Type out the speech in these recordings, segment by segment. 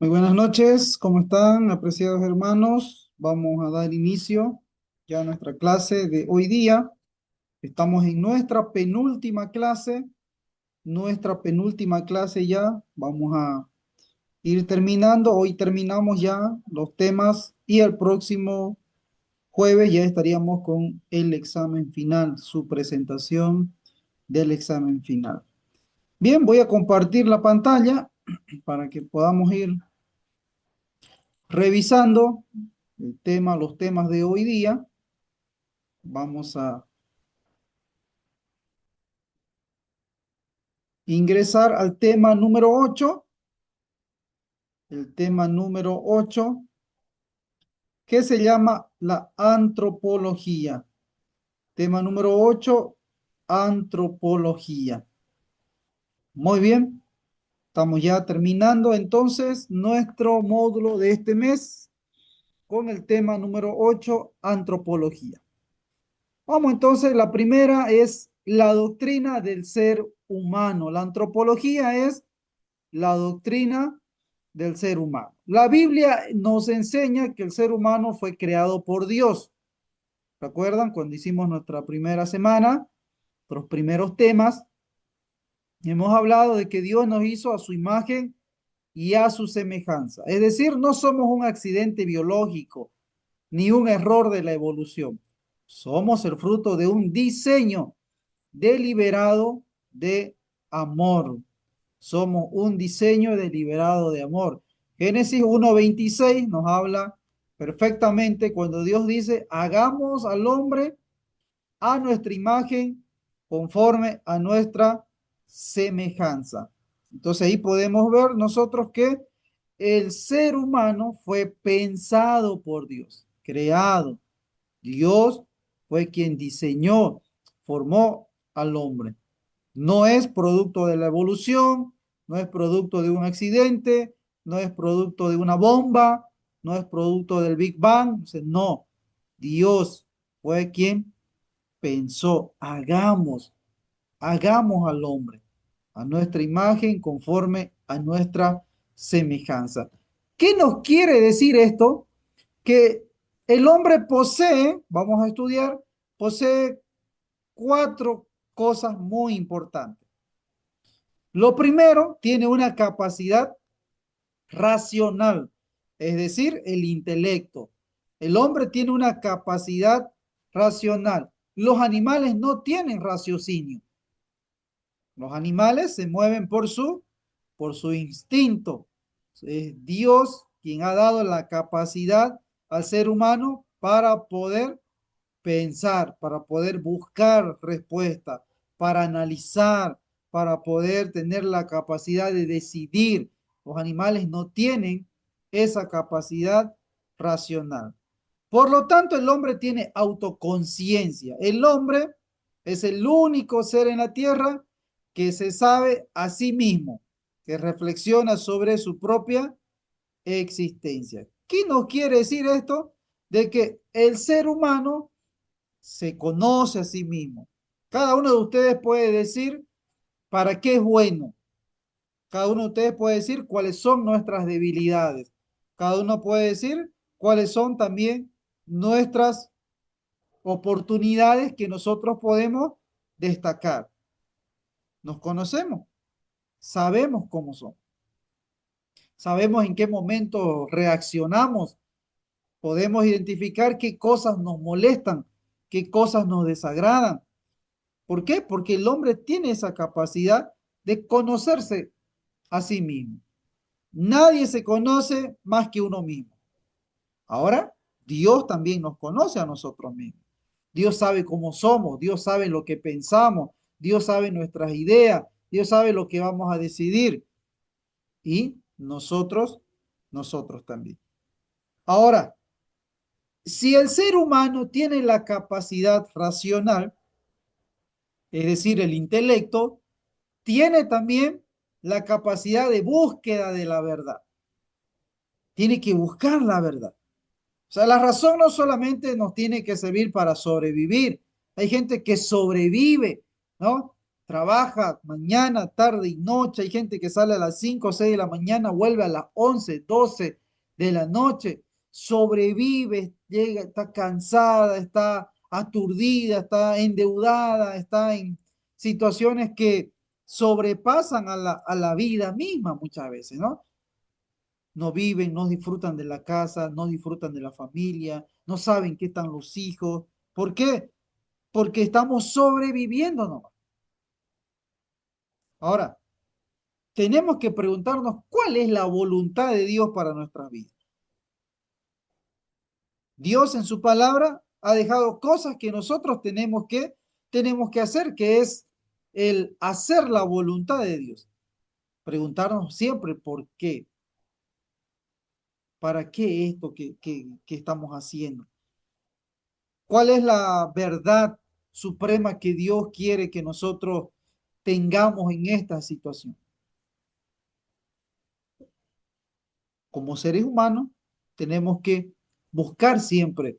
Muy buenas noches, ¿cómo están, apreciados hermanos? Vamos a dar inicio ya a nuestra clase de hoy día. Estamos en nuestra penúltima clase ya. Vamos a ir terminando. Hoy terminamos ya los temas y el próximo jueves ya estaríamos con el examen final, su presentación del examen final. Bien, voy a compartir la pantalla para que podamos ir revisando los temas de hoy día. Vamos a ingresar al tema número 8, el tema número 8, que se llama la antropología. Tema número 8, antropología. Muy bien, estamos ya terminando entonces nuestro módulo de este mes con el tema número 8, antropología. Vamos entonces, la primera es la doctrina del ser humano. La antropología es la doctrina del ser humano. La Biblia nos enseña que el ser humano fue creado por Dios. ¿Recuerdan cuando hicimos nuestra primera semana, los primeros temas? Hemos hablado de que Dios nos hizo a su imagen y a su semejanza. Es decir, no somos un accidente biológico ni un error de la evolución. Somos el fruto de un diseño deliberado de amor. Somos un diseño deliberado de amor. Génesis 1:26 nos habla perfectamente cuando Dios dice, hagamos al hombre a nuestra imagen conforme a nuestra semejanza. Entonces ahí podemos ver nosotros que el ser humano fue pensado por Dios, creado. Dios fue quien diseñó, formó al hombre. No es producto de la evolución, no es producto de un accidente, no es producto de una bomba, no es producto del Big Bang. O sea, no, Dios fue quien pensó, hagamos al hombre a nuestra imagen conforme a nuestra semejanza. ¿Qué nos quiere decir esto? Que el hombre posee, vamos a estudiar, posee cuatro cosas muy importantes. Lo primero, tiene una capacidad racional, es decir, el intelecto. El hombre tiene una capacidad racional. Los animales no tienen raciocinio. Los animales se mueven por su instinto. Es Dios quien ha dado la capacidad al ser humano para poder pensar, para poder buscar respuesta, para analizar, para poder tener la capacidad de decidir. Los animales no tienen esa capacidad racional. Por lo tanto, el hombre tiene autoconciencia. El hombre es el único ser en la tierra que se sabe a sí mismo, que reflexiona sobre su propia existencia. ¿Qué nos quiere decir esto? De que el ser humano se conoce a sí mismo. Cada uno de ustedes puede decir para qué es bueno. Cada uno de ustedes puede decir cuáles son nuestras debilidades. Cada uno puede decir cuáles son también nuestras oportunidades que nosotros podemos destacar. Nos conocemos, sabemos cómo son, sabemos en qué momento reaccionamos, podemos identificar qué cosas nos molestan, qué cosas nos desagradan. ¿Por qué? Porque el hombre tiene esa capacidad de conocerse a sí mismo. Nadie se conoce más que uno mismo. Ahora, Dios también nos conoce a nosotros mismos. Dios sabe cómo somos, Dios sabe lo que pensamos, Dios sabe nuestras ideas, Dios sabe lo que vamos a decidir y nosotros también. Ahora, si el ser humano tiene la capacidad racional, es decir, el intelecto, tiene también la capacidad de búsqueda de la verdad. Tiene que buscar la verdad. O sea, la razón no solamente nos tiene que servir para sobrevivir. Hay gente que sobrevive, ¿no? trabaja mañana, tarde y noche. Hay gente que sale a las 5 o 6 de la mañana, vuelve a las 11, 12 de la noche, sobrevive, llega, está cansada, está aturdida, está endeudada, está en situaciones que sobrepasan a la vida misma muchas veces, ¿no? No viven, no disfrutan de la casa, no disfrutan de la familia, no saben qué están los hijos. ¿Por qué? Porque estamos sobreviviendo nomás. Ahora, tenemos que preguntarnos cuál es la voluntad de Dios para nuestras vidas. Dios en su palabra ha dejado cosas que nosotros tenemos que hacer, que es el hacer la voluntad de Dios. Preguntarnos siempre por qué, para qué esto que estamos haciendo. ¿Cuál es la verdad suprema que Dios quiere que nosotros tengamos en esta situación? Como seres humanos, tenemos que buscar siempre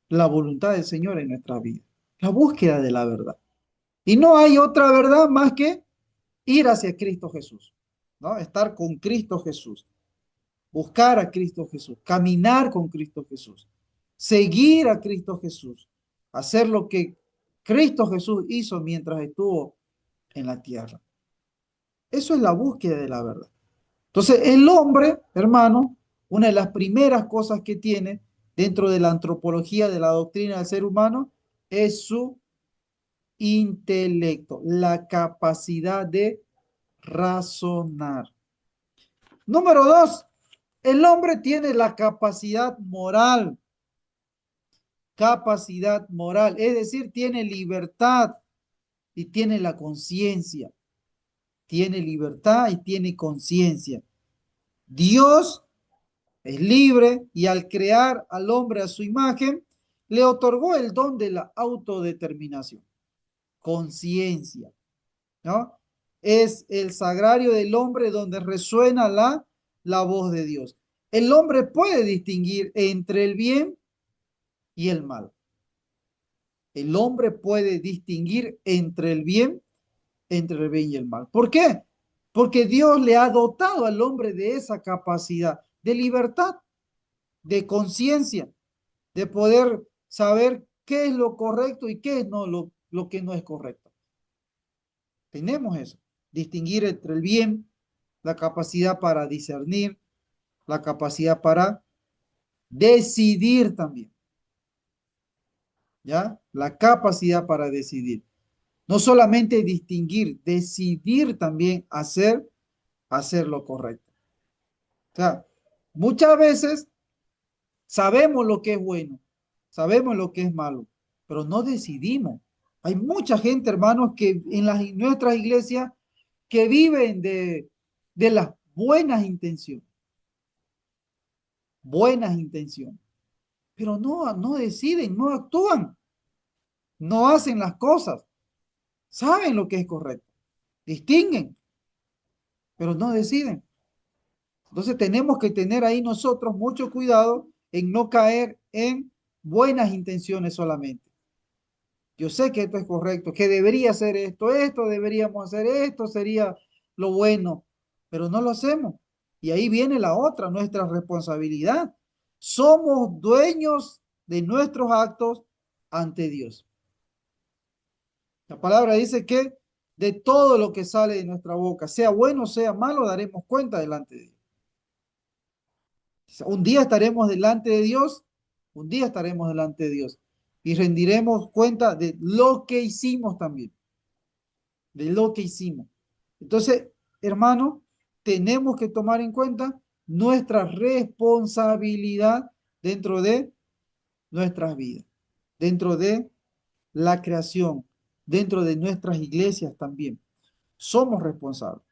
la voluntad del Señor en nuestra vida, la búsqueda de la verdad. Y no hay otra verdad más que ir hacia Cristo Jesús, ¿no? Estar con Cristo Jesús, buscar a Cristo Jesús, caminar con Cristo Jesús, seguir a Cristo Jesús, hacer lo que Cristo Jesús hizo mientras estuvo en la tierra. Eso es la búsqueda de la verdad. Entonces, el hombre, hermano, una de las primeras cosas que tiene dentro de la antropología de la doctrina del ser humano es su intelecto, la capacidad de razonar. Número dos, el hombre tiene la capacidad moral, es decir, tiene libertad y tiene la conciencia, tiene libertad y tiene conciencia. Dios es libre y al crear al hombre a su imagen, le otorgó el don de la autodeterminación, conciencia, ¿no? Es el sagrario del hombre donde resuena la voz de Dios. El hombre puede distinguir entre el bien y el mal. El hombre puede distinguir entre el bien y el mal. ¿Por qué? Porque Dios le ha dotado al hombre de esa capacidad de libertad, de conciencia, de poder saber qué es lo correcto y qué es no, lo que no es correcto. Tenemos eso, distinguir entre el bien, la capacidad para discernir, la capacidad para decidir también, ¿ya? La capacidad para decidir. No solamente distinguir, decidir también hacer lo correcto. O sea, muchas veces sabemos lo que es bueno, sabemos lo que es malo, pero no decidimos. Hay mucha gente, hermanos, que en nuestras iglesias que viven de las buenas intenciones, pero no deciden, no actúan, no hacen las cosas, saben lo que es correcto, distinguen, pero no deciden. Entonces tenemos que tener ahí nosotros mucho cuidado en no caer en buenas intenciones solamente. Yo sé que esto es correcto, que debería ser esto deberíamos hacer esto, sería lo bueno, pero no lo hacemos. Y ahí viene la otra, nuestra responsabilidad. Somos dueños de nuestros actos ante Dios. La palabra dice que de todo lo que sale de nuestra boca, sea bueno o sea malo, daremos cuenta delante de Dios. Un día estaremos delante de Dios, un día estaremos delante de Dios y rendiremos cuenta de lo que hicimos también, de lo que hicimos. Entonces, hermano, tenemos que tomar en cuenta nuestra responsabilidad dentro de nuestras vidas, dentro de la creación, dentro de nuestras iglesias también. Somos responsables.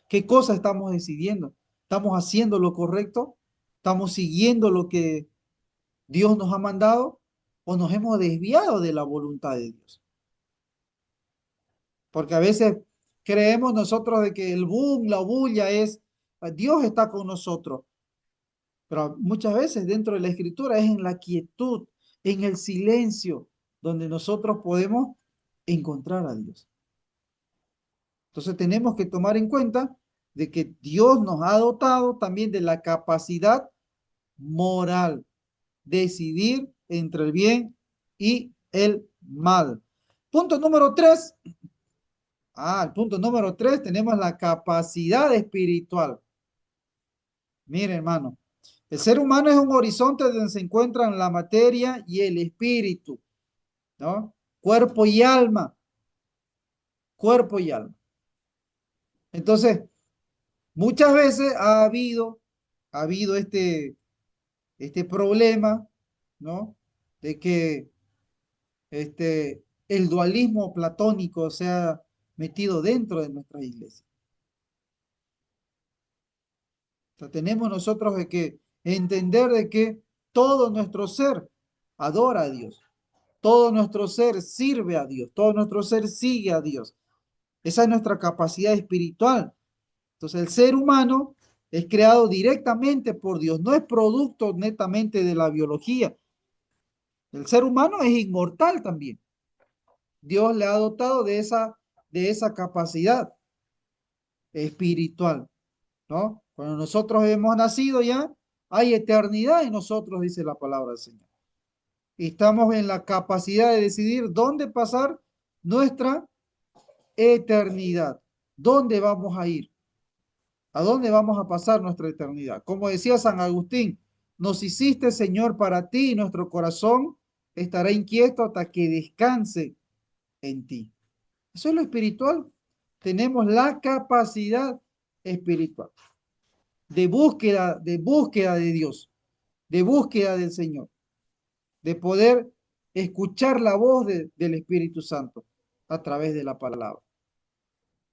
¿Qué cosa estamos decidiendo? ¿Estamos haciendo lo correcto? ¿Estamos siguiendo lo que Dios nos ha mandado o nos hemos desviado de la voluntad de Dios? Porque a veces creemos nosotros de que el boom, la bulla es, Dios está con nosotros, pero muchas veces dentro de la escritura es en la quietud, en el silencio, donde nosotros podemos encontrar a Dios. Entonces tenemos que tomar en cuenta de que Dios nos ha dotado también de la capacidad moral, decidir entre el bien y el mal. Punto número tres. El punto número tres, tenemos la capacidad espiritual. Mire, hermano, el ser humano es un horizonte donde se encuentran la materia y el espíritu, ¿no? Cuerpo y alma, cuerpo y alma. Entonces, muchas veces ha habido este problema, ¿no? De que el dualismo platónico se ha metido dentro de nuestra iglesia. O sea, tenemos nosotros de que entender de que todo nuestro ser adora a Dios, todo nuestro ser sirve a Dios, todo nuestro ser sigue a Dios. Esa es nuestra capacidad espiritual. Entonces, el ser humano es creado directamente por Dios, no es producto netamente de la biología. El ser humano es inmortal también. Dios le ha dotado de esa capacidad espiritual, ¿no? Cuando nosotros hemos nacido ya, hay eternidad en nosotros, dice la palabra del Señor. Y estamos en la capacidad de decidir dónde pasar nuestra eternidad. ¿Dónde vamos a ir? ¿A dónde vamos a pasar nuestra eternidad? Como decía San Agustín, nos hiciste, Señor, para ti y nuestro corazón estará inquieto hasta que descanse en ti. Eso es lo espiritual. Tenemos la capacidad espiritual de búsqueda de Dios, de búsqueda del Señor, de poder escuchar la voz del Espíritu Santo a través de la palabra.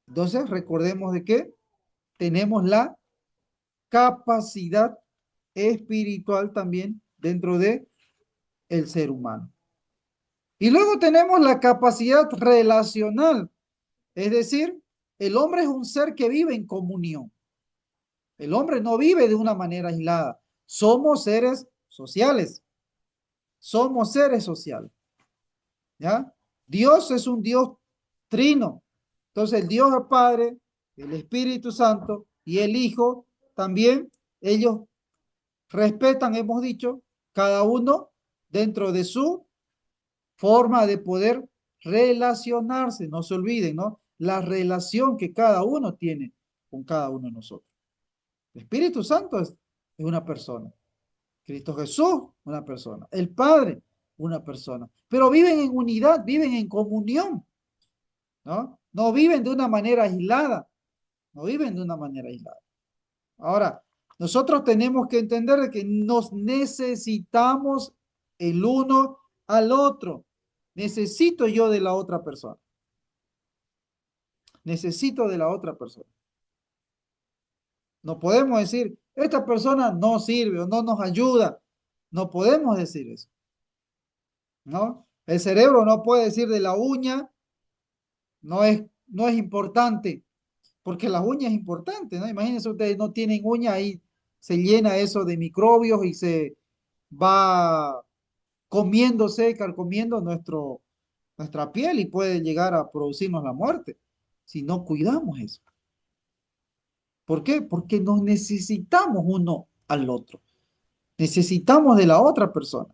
Entonces, recordemos de que tenemos la capacidad espiritual también dentro de el ser humano. Y luego tenemos la capacidad relacional, es decir, el hombre es un ser que vive en comunión. El hombre no vive de una manera aislada. Somos seres sociales. Somos seres sociales. ¿Ya? Dios es un Dios trino. Entonces el Dios el Padre, el Espíritu Santo y el Hijo también, ellos respetan, hemos dicho, cada uno dentro de su forma de poder relacionarse. No se olviden, ¿no? La relación que cada uno tiene con cada uno de nosotros. El Espíritu Santo es una persona. Cristo Jesús, una persona. El Padre, una persona. Pero viven en unidad, viven en comunión, ¿no? No viven de una manera aislada. No viven de una manera aislada. Ahora, nosotros tenemos que entender que nos necesitamos el uno al otro. Necesito yo de la otra persona. Necesito de la otra persona. No podemos decir, esta persona no sirve o no nos ayuda. No podemos decir eso, ¿no? El cerebro no puede decir de la uña, no es importante, porque la uña es importante, ¿no? Imagínense ustedes, no tienen uña, ahí se llena eso de microbios y se va comiéndose, carcomiendo nuestra piel y puede llegar a producirnos la muerte si no cuidamos eso. ¿Por qué? Porque nos necesitamos uno al otro. Necesitamos de la otra persona.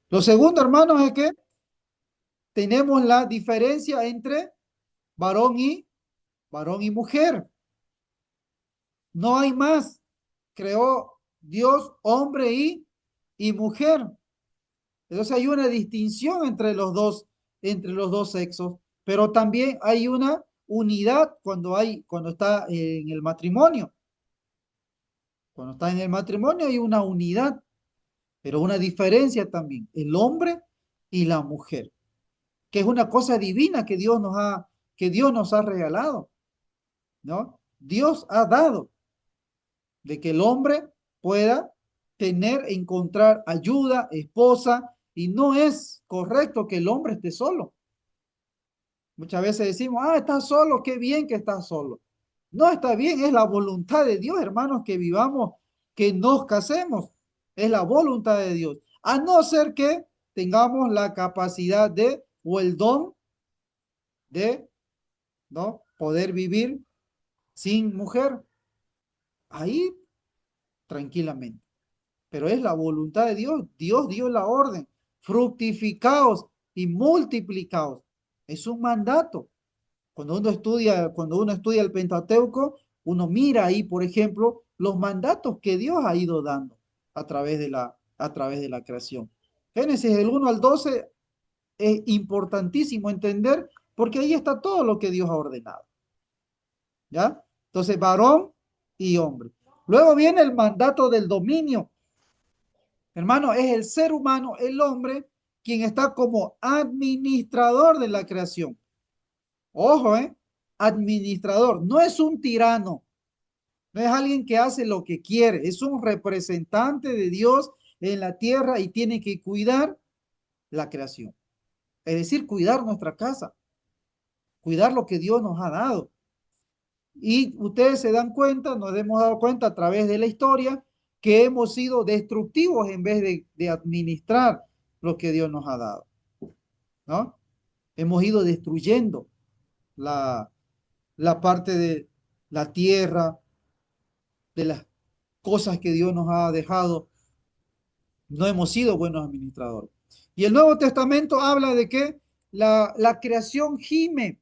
Lo segundo, hermanos, es que tenemos la diferencia entre varón y varón y mujer. No hay más. Creó Dios hombre y mujer. Entonces hay una distinción entre los dos sexos, pero también hay una unidad cuando está en el matrimonio. Cuando está en el matrimonio hay una unidad, pero una diferencia también, el hombre y la mujer, que es una cosa divina que Dios nos ha regalado, ¿no? Dios ha dado de que el hombre pueda encontrar ayuda, esposa, y no es correcto que el hombre esté solo. Muchas veces decimos, estás solo, qué bien que estás solo. No está bien, es la voluntad de Dios, hermanos, que vivamos, que nos casemos. Es la voluntad de Dios. A no ser que tengamos la capacidad o el don de, ¿no?, poder vivir sin mujer, ahí tranquilamente. Pero es la voluntad de Dios. Dios dio la orden. Fructificaos y multiplicaos. Es un mandato. Cuando uno estudia el Pentateuco, uno mira ahí, por ejemplo, los mandatos que Dios ha ido dando a través de la creación. Génesis del 1 al 12 es importantísimo entender porque ahí está todo lo que Dios ha ordenado. ¿Ya? Entonces, varón y hombre. Luego viene el mandato del dominio. Hermano, es el ser humano, el hombre, quien está como administrador de la creación. Ojo, administrador. No es un tirano, no es alguien que hace lo que quiere, es un representante de Dios en la tierra y tiene que cuidar la creación. Es decir, cuidar nuestra casa, cuidar lo que Dios nos ha dado. Y ustedes se dan cuenta, nos hemos dado cuenta a través de la historia que hemos sido destructivos en vez de administrar lo que Dios nos ha dado, ¿no? Hemos ido destruyendo la, la parte de la tierra, de las cosas que Dios nos ha dejado. No hemos sido buenos administradores. Y el Nuevo Testamento habla de que la creación gime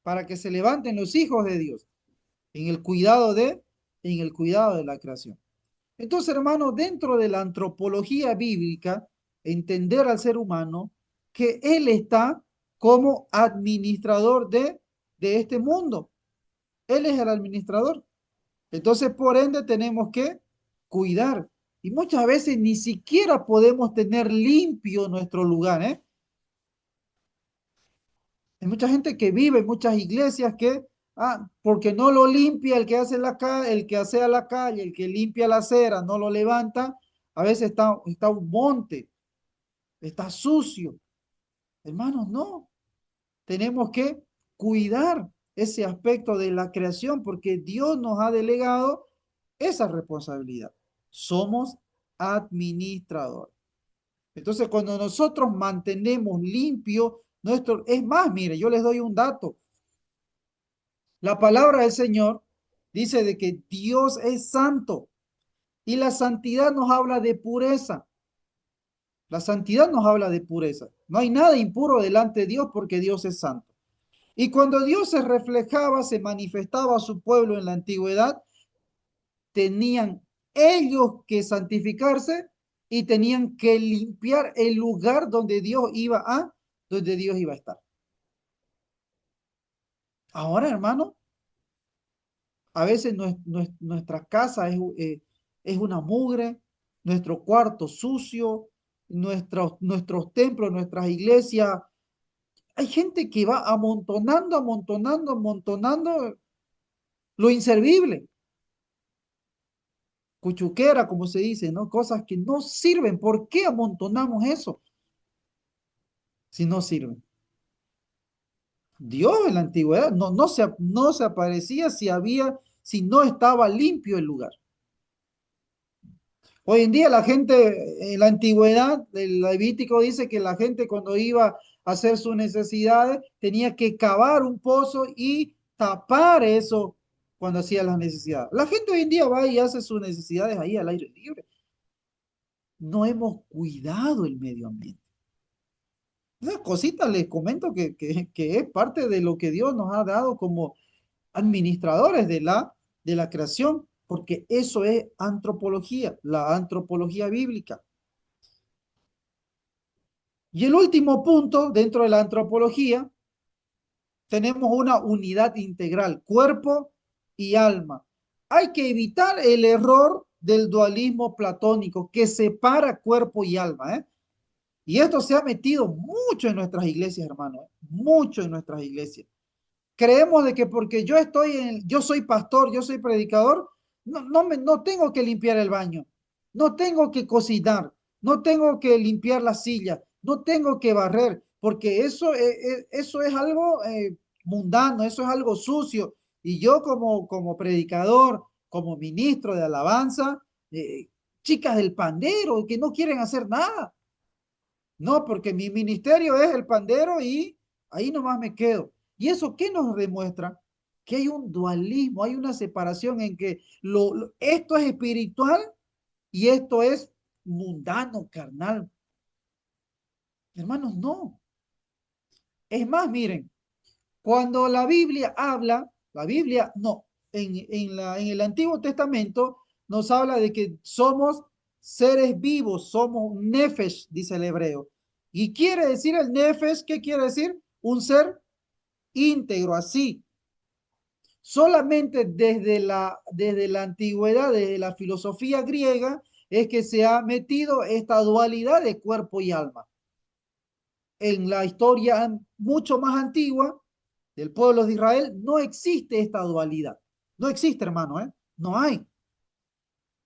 para que se levanten los hijos de Dios en el cuidado en el cuidado de la creación. Entonces, hermano, dentro de la antropología bíblica, entender al ser humano que él está como administrador de este mundo. Él es el administrador. Entonces, por ende, tenemos que cuidar. Y muchas veces ni siquiera podemos tener limpio nuestro lugar, ¿eh? Hay mucha gente que vive en muchas iglesias que, porque no lo limpia el que hace el que hace a la calle, el que limpia la acera, no lo levanta, a veces está un monte, está sucio. Hermanos, no. Tenemos que cuidar ese aspecto de la creación porque Dios nos ha delegado esa responsabilidad. Somos administradores. Entonces, cuando nosotros mantenemos limpio nuestro, es más, mire, yo les doy un dato. La palabra del Señor dice de que Dios es santo y la santidad nos habla de pureza. La santidad nos habla de pureza. No hay nada impuro delante de Dios porque Dios es santo. Y cuando Dios se reflejaba, se manifestaba a su pueblo en la antigüedad, tenían ellos que santificarse y tenían que limpiar el lugar donde Dios iba a estar. Ahora, hermano, a veces nuestra casa es una mugre, nuestro cuarto sucio, nuestros templos, nuestras iglesias. Hay gente que va amontonando, amontonando, amontonando lo inservible. Cuchuquera, como se dice, ¿no? Cosas que no sirven. ¿Por qué amontonamos eso si no sirven? Dios en la antigüedad no se aparecía si no estaba limpio el lugar. Hoy en día la gente, en la antigüedad, el Levítico dice que la gente cuando iba a hacer sus necesidades tenía que cavar un pozo y tapar eso cuando hacía las necesidades. La gente hoy en día va y hace sus necesidades ahí al aire libre. No hemos cuidado el medio ambiente. Esas cositas les comento que es parte de lo que Dios nos ha dado como administradores de la creación, porque eso es antropología, la antropología bíblica. Y el último punto dentro de la antropología, tenemos una unidad integral, cuerpo y alma. Hay que evitar el error del dualismo platónico que separa cuerpo y alma, ¿eh? Y esto se ha metido mucho en nuestras iglesias, hermano, ¿eh? Mucho en nuestras iglesias. Creemos de que porque yo soy pastor, yo soy predicador, no tengo que limpiar el baño, no tengo que cocinar, no tengo que limpiar la silla, no tengo que barrer, porque eso es algo mundano, eso es algo sucio. Y yo como predicador, como ministro de alabanza, chicas del pandero que no quieren hacer nada. No, porque mi ministerio es el pandero y ahí nomás me quedo. ¿Y eso qué nos demuestra? Que hay un dualismo, hay una separación en que esto es espiritual y esto es mundano, carnal. Hermanos, no. Es más, miren, cuando la Biblia habla, la Biblia no, en el Antiguo Testamento nos habla de que somos seres vivos, somos nefesh, dice el hebreo. Y quiere decir el nefesh, ¿qué quiere decir? Un ser íntegro, así. Solamente desde la antigüedad, desde la filosofía griega, es que se ha metido esta dualidad de cuerpo y alma. En la historia mucho más antigua del pueblo de Israel no existe esta dualidad. No existe, hermano, ¿eh? No hay.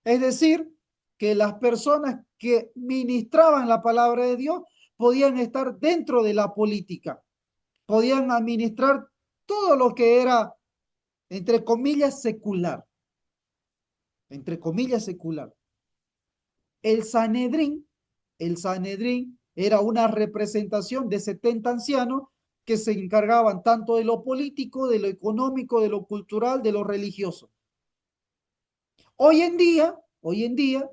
Es decir, que las personas que ministraban la palabra de Dios podían estar dentro de la política, podían administrar todo lo que era, entre comillas, secular, entre comillas, secular. El Sanedrín, el Sanedrín era una representación de 70 ancianos que se encargaban tanto de lo político, de lo económico, de lo cultural, de lo religioso. Hoy en día,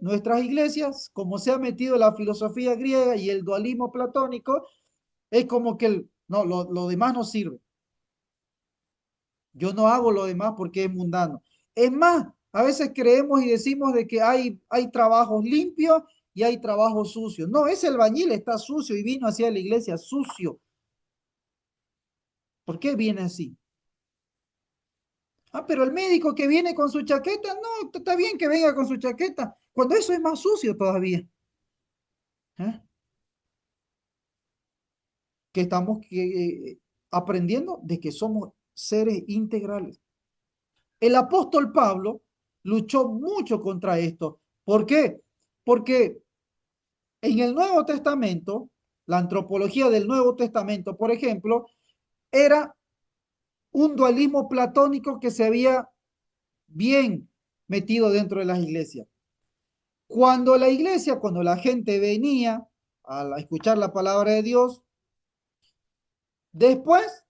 nuestras iglesias, como se ha metido la filosofía griega y el dualismo platónico, es como que no, lo demás no sirve. Yo no hago lo demás porque es mundano. Es más, a veces creemos y decimos de que hay trabajos limpios y hay trabajos sucios. No, ese albañil está sucio y vino hacia la iglesia sucio. ¿Por qué viene así? Ah, pero el médico que viene con su chaqueta, no, está bien que venga con su chaqueta, cuando eso es más sucio todavía. ¿Eh? Que estamos aprendiendo de que somos seres integrales. El apóstol Pablo luchó mucho contra esto. ¿Por qué? Porque en el Nuevo Testamento, la antropología del Nuevo Testamento, por ejemplo, era un dualismo platónico que se había bien metido dentro de las iglesias. Cuando la gente venía a escuchar la palabra de Dios, después,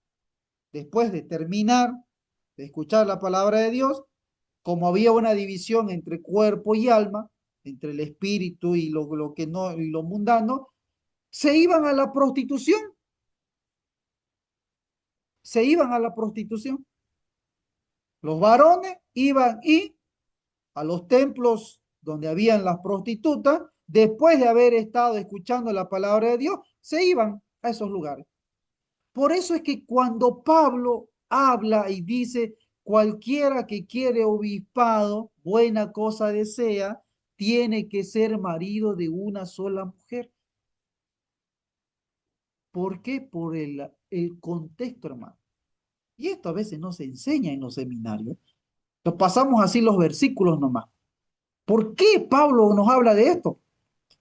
después de terminar de escuchar la palabra de Dios, como había una división entre cuerpo y alma, entre el espíritu y lo que no, y lo mundano, se iban a la prostitución, se iban a la prostitución. Los varones iban y a los templos donde habían las prostitutas, después de haber estado escuchando la palabra de Dios, se iban a esos lugares. Por eso es que cuando Pablo habla y dice, cualquiera que quiere obispado, buena cosa desea, tiene que ser marido de una sola mujer. ¿Por qué? Por el contexto, hermano. Y esto a veces no se enseña en los seminarios. Nos pasamos así los versículos nomás. ¿Por qué Pablo nos habla de esto?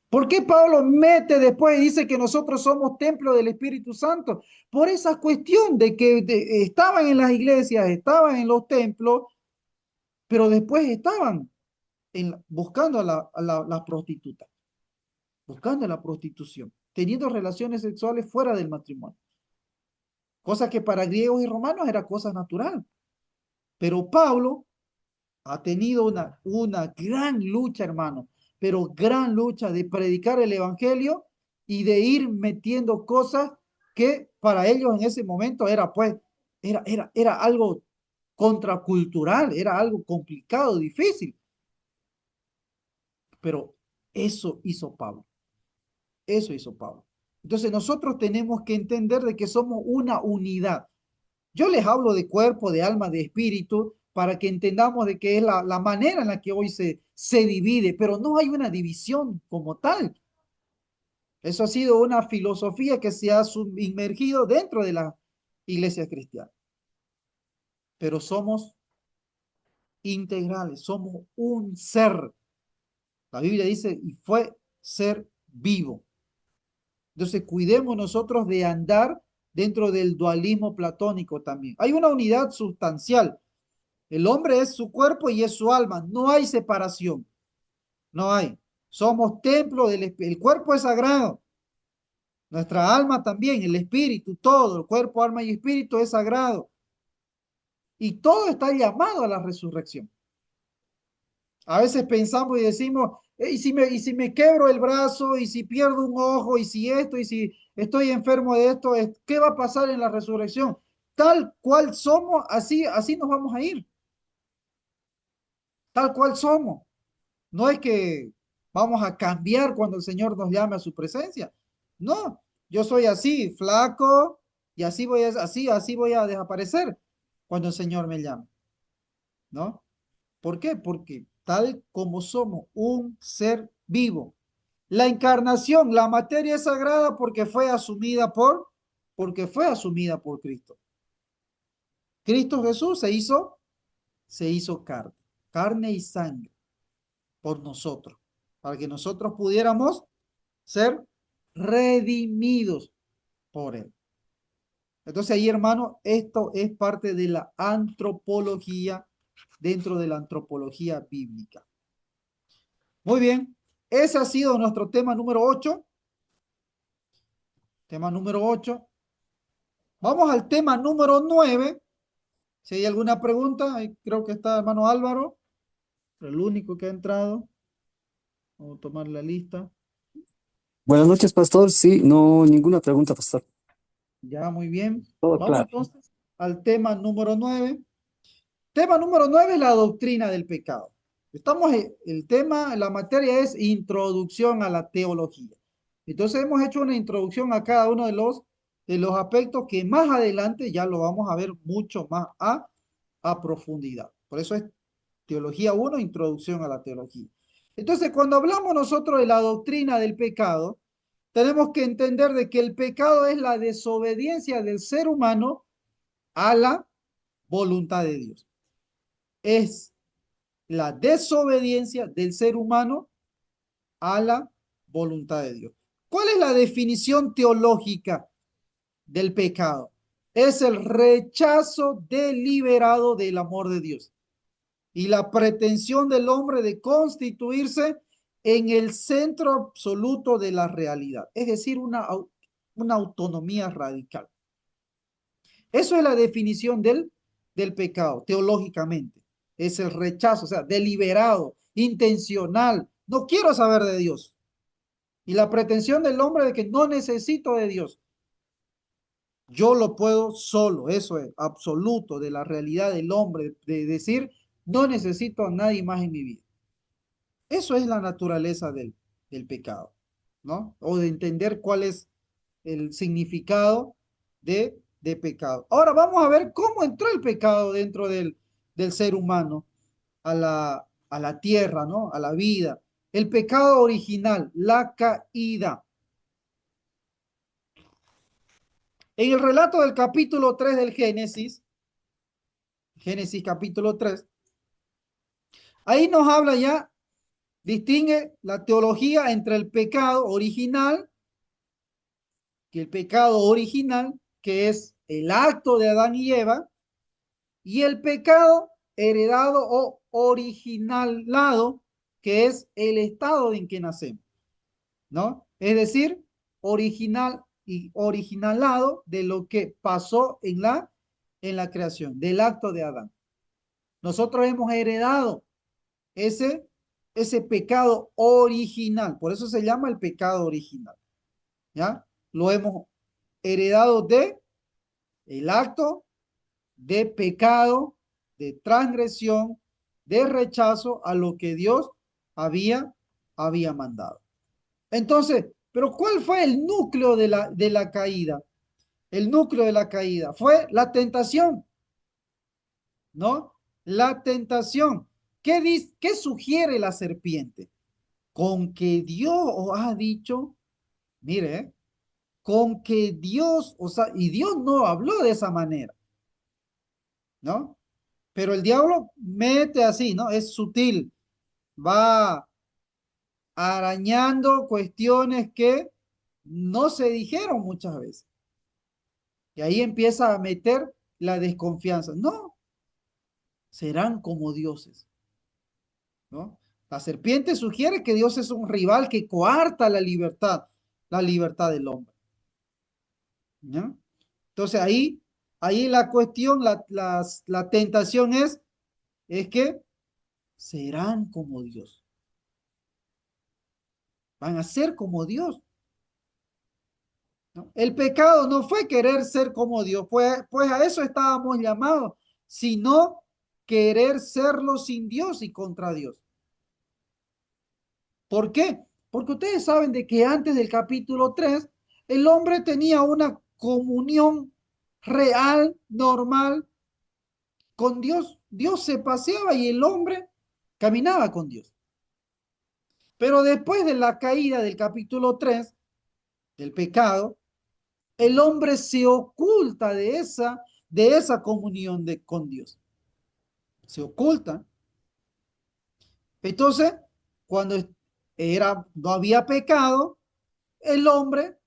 ¿Por qué Pablo mete después y dice que nosotros somos templo del Espíritu Santo? Por esa cuestión de que estaban en las iglesias, estaban en los templos, pero después estaban buscando la prostituta, buscando la prostitución, teniendo relaciones sexuales fuera del matrimonio. Cosa que para griegos y romanos era cosa natural. Pero Pablo ha tenido una gran lucha, hermano, pero gran lucha de predicar el evangelio y de ir metiendo cosas que para ellos en ese momento era pues, era algo contracultural, era algo complicado, difícil, pero eso hizo Pablo, eso hizo Pablo. Entonces nosotros tenemos que entender de que somos una unidad. Yo les hablo de cuerpo, de alma, de espíritu, para que entendamos de que es la manera en la que hoy se divide, pero no hay una división como tal. Eso ha sido una filosofía que se ha inmergido dentro de la iglesia cristiana. Pero somos integrales, somos un ser. La Biblia dice, y fue ser vivo. Entonces, cuidemos nosotros de andar dentro del dualismo platónico también. Hay una unidad sustancial. El hombre es su cuerpo y es su alma. No hay separación. No hay. Somos templo del Espíritu. El cuerpo es sagrado. Nuestra alma también, el espíritu, todo, el cuerpo, alma y espíritu es sagrado. Y todo está llamado a la resurrección. A veces pensamos y decimos, y si me quebro el brazo, y si pierdo un ojo, y si esto, y si estoy enfermo de esto, ¿qué va a pasar en la resurrección? Tal cual somos, así nos vamos a ir. Tal cual somos. No es que vamos a cambiar cuando el Señor nos llame a su presencia. No, yo soy así, flaco, y así voy a desaparecer cuando el Señor me llame, ¿no? ¿Por qué? Porque tal como somos un ser vivo, la encarnación, la materia es sagrada porque fue asumida por Cristo. Cristo Jesús se hizo carne y sangre por nosotros, para que nosotros pudiéramos ser redimidos por él. Entonces ahí, hermano, esto es parte de la antropología dentro de la antropología bíblica. Muy bien, ese ha sido nuestro tema número 8. Tema número 8. Vamos al tema número 9. Si hay alguna pregunta, ahí creo que está hermano Álvaro, el único que ha entrado. Vamos a tomar la lista. Buenas noches, pastor. Sí, no, ninguna pregunta, pastor. Ya, muy bien. Todo Vamos claro. entonces al tema número 9. Tema número 9 es la doctrina del pecado. El tema, la materia es introducción a la teología. Entonces hemos hecho una introducción a cada uno de los aspectos que más adelante ya lo vamos a ver mucho más a profundidad. Por eso es teología 1, introducción a la teología. Entonces, cuando hablamos nosotros de la doctrina del pecado, tenemos que entender de que el pecado es la desobediencia del ser humano a la voluntad de Dios. Es la desobediencia del ser humano a la voluntad de Dios. ¿Cuál es la definición teológica del pecado? Es el rechazo deliberado del amor de Dios y la pretensión del hombre de constituirse en el centro absoluto de la realidad, es decir, una autonomía radical. Eso es la definición del pecado, teológicamente. Es el rechazo, o sea, deliberado, intencional. No quiero saber de Dios. Y la pretensión del hombre de que no necesito de Dios. Yo lo puedo solo. Eso es absoluto de la realidad del hombre, de decir, no necesito a nadie más en mi vida. Eso es la naturaleza del pecado, ¿no? O de entender cuál es el significado de pecado. Ahora vamos a ver cómo entró el pecado dentro del ser humano a la tierra, ¿no? A la vida. El pecado original, la caída. En el relato del capítulo 3 del Génesis, Génesis capítulo 3, ahí nos habla ya, distingue la teología entre el pecado original, que es el acto de Adán y Eva, y el pecado heredado o originalado, que es el estado en que nacemos, ¿no? Es decir, original y originalado de lo que pasó en la creación, del acto de Adán. Nosotros hemos heredado ese, ese pecado original, por eso se llama el pecado original, ¿ya? Lo hemos heredado de el acto de pecado, de transgresión, de rechazo a lo que Dios había mandado. Entonces, pero ¿cuál fue el núcleo de la caída? El núcleo de la caída fue la tentación, ¿no? La tentación. ¿Qué sugiere la serpiente? Con que Dios os ha dicho, mire, con que Dios, o sea, y Dios no habló de esa manera, ¿no? Pero el diablo mete así, ¿no? Es sutil, va arañando cuestiones que no se dijeron muchas veces. Y ahí empieza a meter la desconfianza. No, serán como dioses, ¿no? La serpiente sugiere que Dios es un rival que coarta la libertad del hombre. ¿ya? Entonces ahí la cuestión, la tentación es que serán como Dios, van a ser como Dios, ¿no? El pecado no fue querer ser como Dios, pues a eso estábamos llamados, sino querer serlo sin Dios y contra Dios. ¿Por qué? Porque ustedes saben de que antes del capítulo 3 el hombre tenía una comunión real, normal con Dios. Dios se paseaba y el hombre caminaba con Dios. Pero después de la caída del capítulo 3 del pecado, el hombre se oculta de esa comunión con Dios. Se oculta. Entonces, cuando no había pecado, el hombre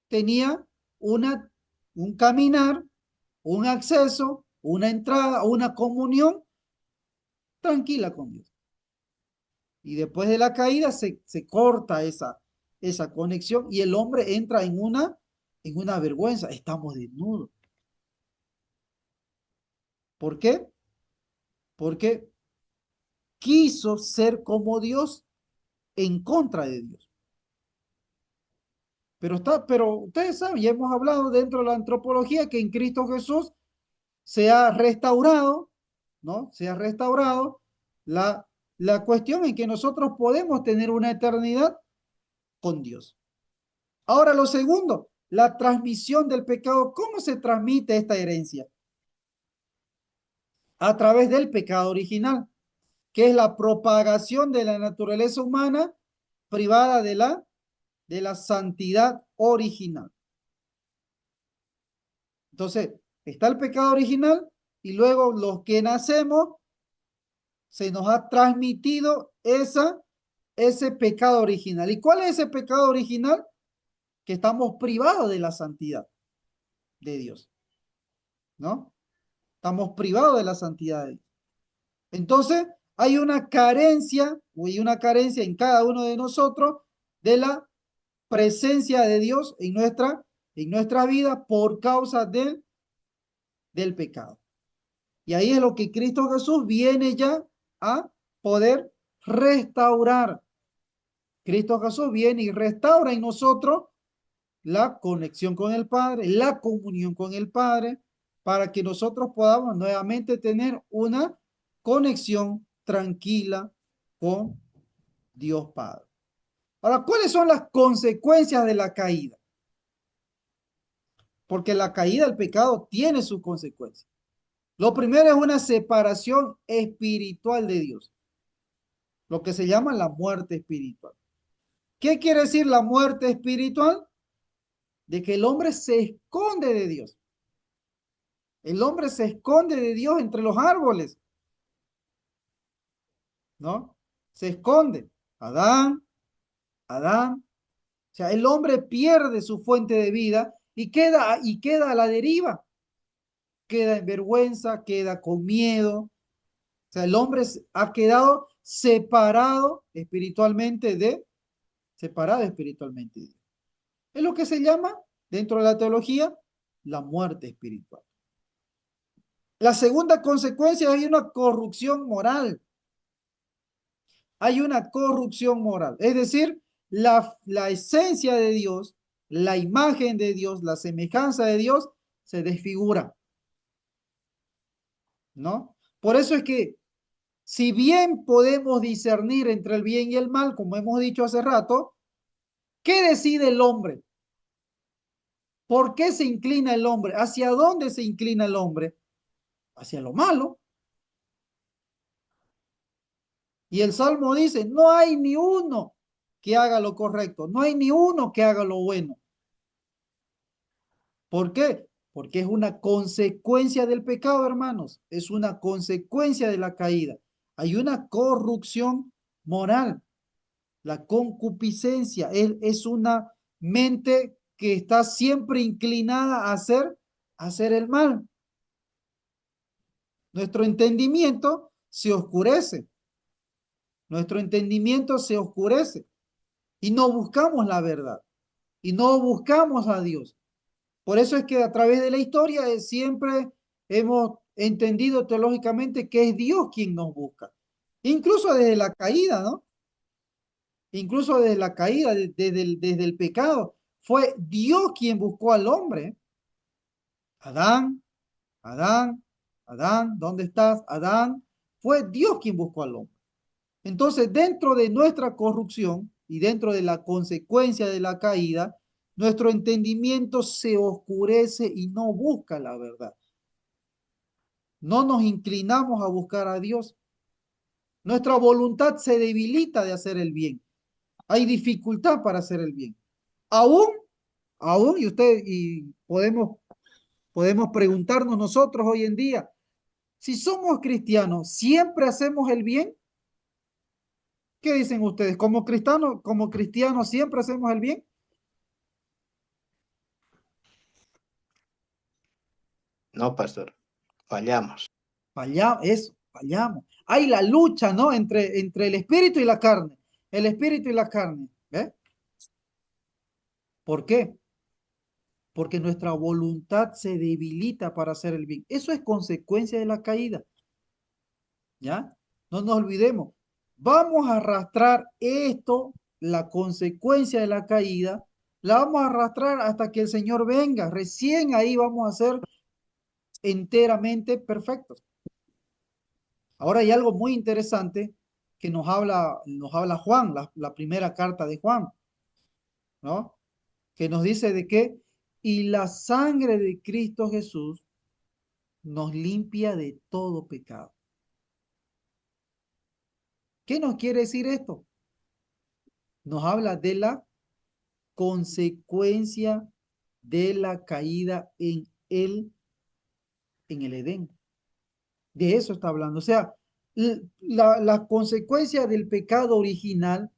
tenía una, un caminar, un acceso, una entrada, una comunión tranquila con Dios. Y después de la caída se corta esa conexión y el hombre entra en una vergüenza. Estamos desnudos. ¿Por qué? Porque quiso ser como Dios en contra de Dios. Pero ustedes saben, ya hemos hablado dentro de la antropología que en Cristo Jesús se ha restaurado, ¿no? Se ha restaurado la cuestión en que nosotros podemos tener una eternidad con Dios. Ahora, lo segundo, la transmisión del pecado. ¿Cómo se transmite esta herencia? A través del pecado original, que es la propagación de la naturaleza humana privada de la santidad original. Entonces, está el pecado original y luego los que nacemos se nos ha transmitido ese pecado original. ¿Y cuál es ese pecado original? Que estamos privados de la santidad de Dios, ¿no? Estamos privados de la santidad de Dios. Entonces, hay una carencia en cada uno de nosotros de la presencia de Dios en nuestra vida por causa del pecado. Y ahí es lo que Cristo Jesús viene ya a poder restaurar. Cristo Jesús viene y restaura en nosotros la conexión con el Padre, la comunión con el Padre, para que nosotros podamos nuevamente tener una conexión tranquila con Dios Padre. Ahora, ¿cuáles son las consecuencias de la caída? Porque la caída del pecado tiene sus consecuencias. Lo primero es una separación espiritual de Dios, lo que se llama la muerte espiritual. ¿Qué quiere decir la muerte espiritual? De que el hombre se esconde de Dios. El hombre se esconde de Dios entre los árboles, ¿no? Se esconde. Adán, Adán. O sea, el hombre pierde su fuente de vida y queda a la deriva. Queda en vergüenza, queda con miedo. O sea, el hombre ha quedado separado espiritualmente de Dios. Es lo que se llama, dentro de la teología, la muerte espiritual. La segunda consecuencia es una corrupción moral. Hay una corrupción moral. Es decir, la esencia de Dios, la imagen de Dios, la semejanza de Dios se desfigura, ¿no? Por eso es que si bien podemos discernir entre el bien y el mal, como hemos dicho hace rato, ¿qué decide el hombre? ¿Por qué se inclina el hombre? ¿Hacia dónde se inclina el hombre? Hacia lo malo. Y el Salmo dice, no hay ni uno que haga lo correcto, no hay ni uno que haga lo bueno. ¿Por qué? Porque es una consecuencia del pecado, hermanos. Es una consecuencia de la caída. Hay una corrupción moral. La concupiscencia es una mente que está siempre inclinada a hacer el mal. Nuestro entendimiento se oscurece. Nuestro entendimiento se oscurece y no buscamos la verdad y no buscamos a Dios. Por eso es que a través de la historia siempre hemos entendido teológicamente que es Dios quien nos busca. Incluso desde la caída, ¿no? Incluso desde la caída, desde el pecado. Fue Dios quien buscó al hombre. Adán, Adán, Adán, ¿dónde estás? Adán. Fue Dios quien buscó al hombre. Entonces, dentro de nuestra corrupción y dentro de la consecuencia de la caída, nuestro entendimiento se oscurece y no busca la verdad. No nos inclinamos a buscar a Dios. Nuestra voluntad se debilita de hacer el bien. Hay dificultad para hacer el bien. Aún, aún, y podemos preguntarnos nosotros hoy en día, si somos cristianos, ¿siempre hacemos el bien? ¿Qué dicen ustedes? Como cristianos, ¿siempre hacemos el bien? No, pastor, fallamos. Fallamos. Hay la lucha, ¿no? Entre el espíritu y la carne. El espíritu y la carne. ¿Ves? ¿Por qué? Porque nuestra voluntad se debilita para hacer el bien. Eso es consecuencia de la caída. ¿Ya? No nos olvidemos. Vamos a arrastrar esto, la consecuencia de la caída, la vamos a arrastrar hasta que el Señor venga. Recién ahí vamos a ser enteramente perfectos. Ahora hay algo muy interesante que nos habla Juan, la primera carta de Juan, ¿no? Que nos dice de que, y la sangre de Cristo Jesús nos limpia de todo pecado. ¿Qué nos quiere decir esto? Nos habla de la consecuencia de la caída en el Edén. De eso está hablando. O sea, la consecuencia del pecado original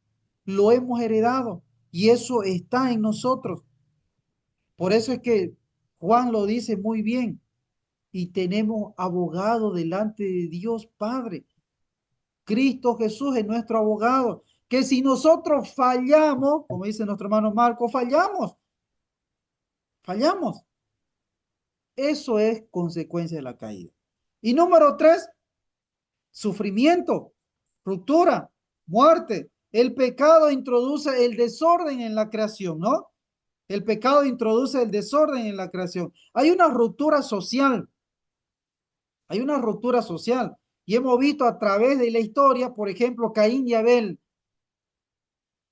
lo hemos heredado y eso está en nosotros. Por eso es que Juan lo dice muy bien y tenemos abogado delante de Dios Padre. Cristo Jesús es nuestro abogado. Que si nosotros fallamos, como dice nuestro hermano Marco, fallamos. Eso es consecuencia de la caída. Y número tres, sufrimiento, ruptura, muerte. El pecado introduce el desorden en la creación, ¿no? El pecado introduce el desorden en la creación. Hay una ruptura social. Y hemos visto a través de la historia, por ejemplo, Caín y Abel,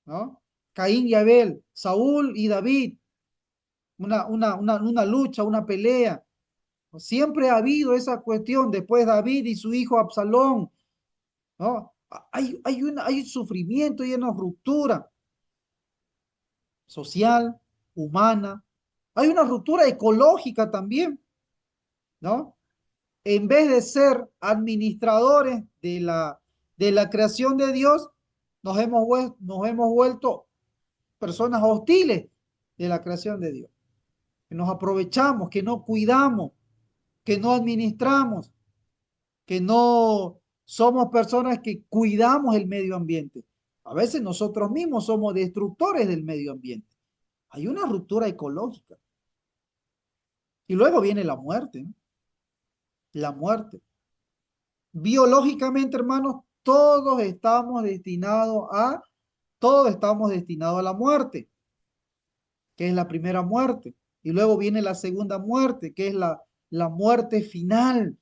¿no? Caín y Abel, Saúl y David, una lucha, una pelea. Siempre ha habido esa cuestión. Después David y su hijo Absalón, ¿no? Hay sufrimiento y una ruptura social, humana. Hay una ruptura ecológica también, ¿no? En vez de ser administradores de la creación de Dios, nos hemos vuelto personas hostiles de la creación de Dios. Que nos aprovechamos, que no cuidamos, que no administramos, que no somos personas que cuidamos el medio ambiente. A veces nosotros mismos somos destructores del medio ambiente. Hay una ruptura ecológica. Y luego viene la muerte, ¿no? La muerte. Biológicamente, hermanos, todos estamos destinados a la muerte, que es la primera muerte. Y luego viene la segunda muerte, que es la muerte final,